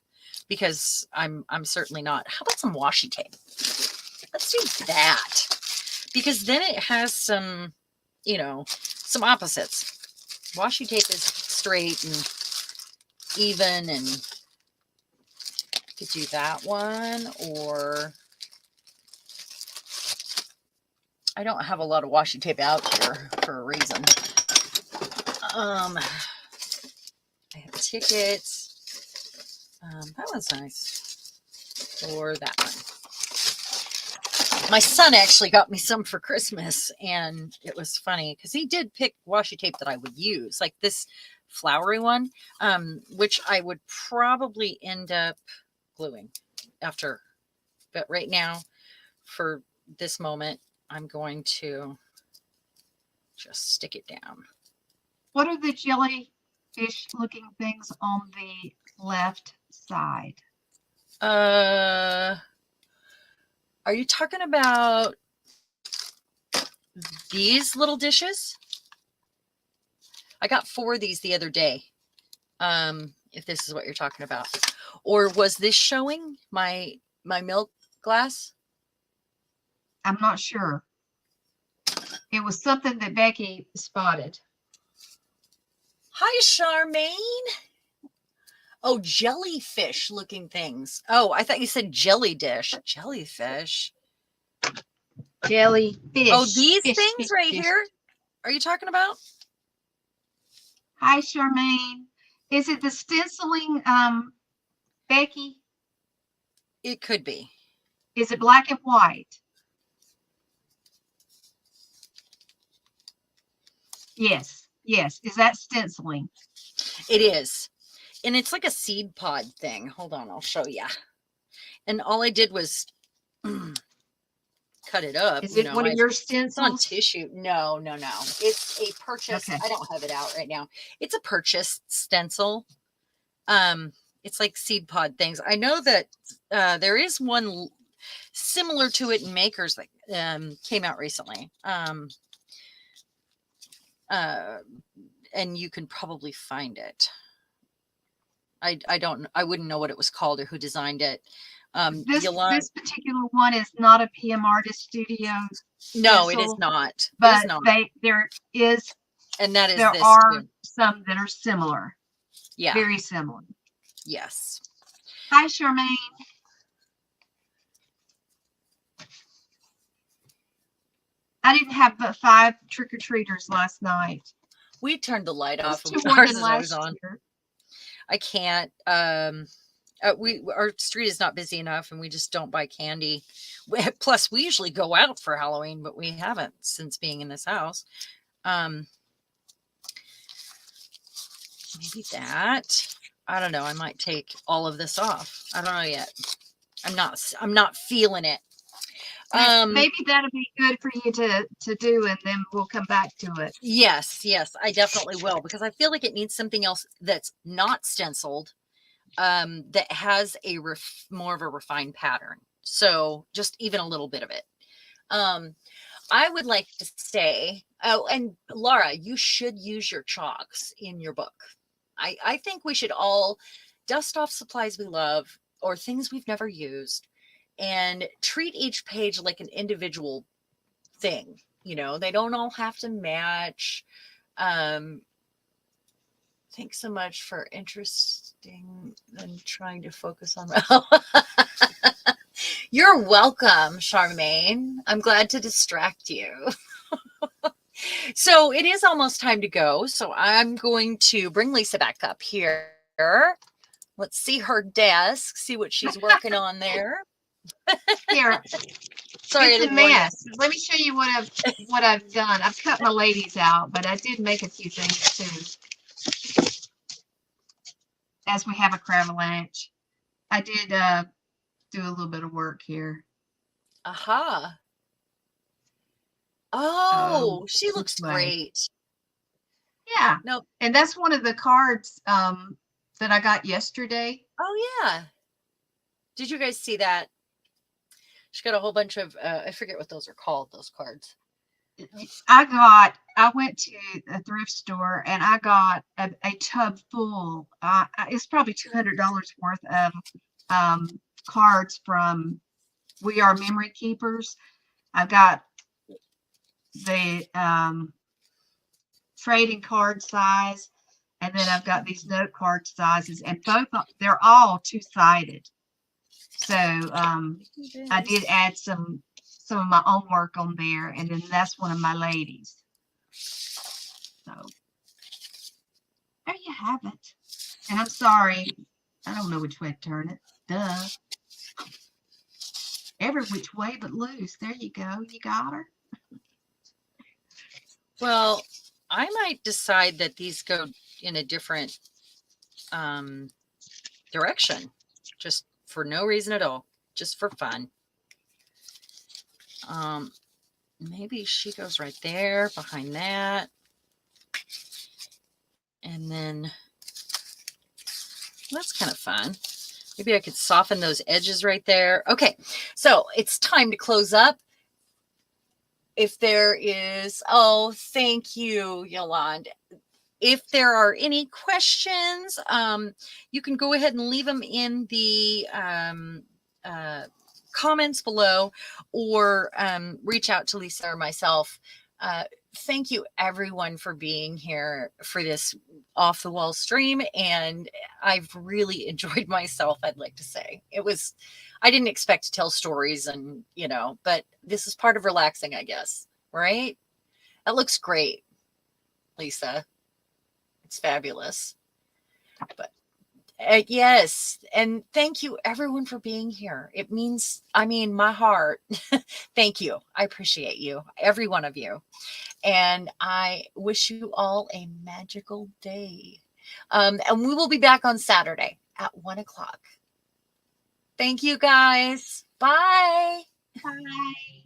because I'm certainly not. How about some washi tape? Let's do that, because then it has some, some opposites. Washi tape is straight and even, and I could do that one, or I don't have a lot of washi tape out here for a reason. I have tickets. That one's nice. Or that one. My son actually got me some for Christmas, and it was funny because he did pick washi tape that I would use, like this flowery one, which I would probably end up gluing after. But right now, for this moment, I'm going to just stick it down. What are the jellyfish looking things on the left side? Are you talking about these little dishes? I got 4 of these the other day. If this is what you're talking about. Or was this showing my milk glass? I'm not sure. It was something that Becky spotted. Hi, Charmaine. Oh, jellyfish looking things. Oh, I thought you said jelly dish. Jellyfish. Jellyfish. Oh, these things right here? Are you talking about? Hi, Charmaine. Is it the stenciling, Becky? It could be. Is it black and white? Yes. Yes. Is that stenciling? It is. And it's like a seed pod thing. Hold on, I'll show you. And all I did was cut it up. Is it one of your stencils? It's on tissue. No. It's a purchase. Okay. I don't have it out right now. It's a purchased stencil. It's like seed pod things. I know that there is one similar to it in Makers that came out recently. And you can probably find it. I wouldn't know what it was called or who designed it. This particular one is not a PM Artist Studio. No, stencil, it is not. But not. there is, and that is there this are too. some that are similar. Yeah. Very similar. Yes. Hi, Charmaine. I didn't have but 5 trick-or-treaters last night. We turned the light off. Two more than last year. I can't. Our street is not busy enough, and we just don't buy candy. Plus, we usually go out for Halloween, but we haven't since being in this house. Um, maybe that. I don't know. I might take all of this off. I don't know yet. I'm not feeling it. Maybe that'll be good for you to do, and then we'll come back to it. Yes, I definitely will, because I feel like it needs something else that's not stenciled, that has a more of a refined pattern. So just even a little bit of it. I would like to say, oh, and Laura, you should use your chalks in your book. I think we should all dust off supplies we love or things we've never used and treat each page like an individual thing. You know, they don't all have to match. Thanks so much for interesting than trying to focus on. You're welcome, Charmaine. I'm glad to distract you. So it is almost time to go. So I'm going to bring Lisa back up here. Let's see her desk, see what she's working on there. Here, sorry, it's a mess. Let me show you what I've done. I've cut my ladies out, but I did make a few things too. As we have a cravalanche, I did do a little bit of work here. Aha. Oh, she looks great. Yeah. Nope. And that's one of the cards that I got yesterday. Oh yeah. Did you guys see that? She got a whole bunch of I forget what those are called, those cards. I went to a thrift store and I got a tub full. It's probably $200 worth of cards from We Are Memory Keepers. I've got the trading card size, and then I've got these note card sizes, and they're all two-sided. So I did add some of my own work on there, and then that's one of my ladies. So there you have it. And I'm sorry, I don't know which way to turn it. Duh. Every which way but loose. There you go. You got her. Well, I might decide that these go in a different direction, just for no reason at all, just for fun. Maybe she goes right there behind that. And then that's kind of fun. Maybe I could soften those edges right there. Okay, so it's time to close up. If there is, oh, thank you, Yolanda. If there are any questions, you can go ahead and leave them in the comments below, or reach out to Lisa or myself. Thank you everyone for being here for this off the wall stream, and I've really enjoyed myself. I'd like to say I didn't expect to tell stories, and but this is part of relaxing, I guess, right? That looks great, Lisa. It's fabulous. But yes, and thank you everyone for being here. It means, my heart. Thank you. I appreciate you, every one of you. And I wish you all a magical day. And we will be back on Saturday at 1:00. Thank you guys. Bye. Bye.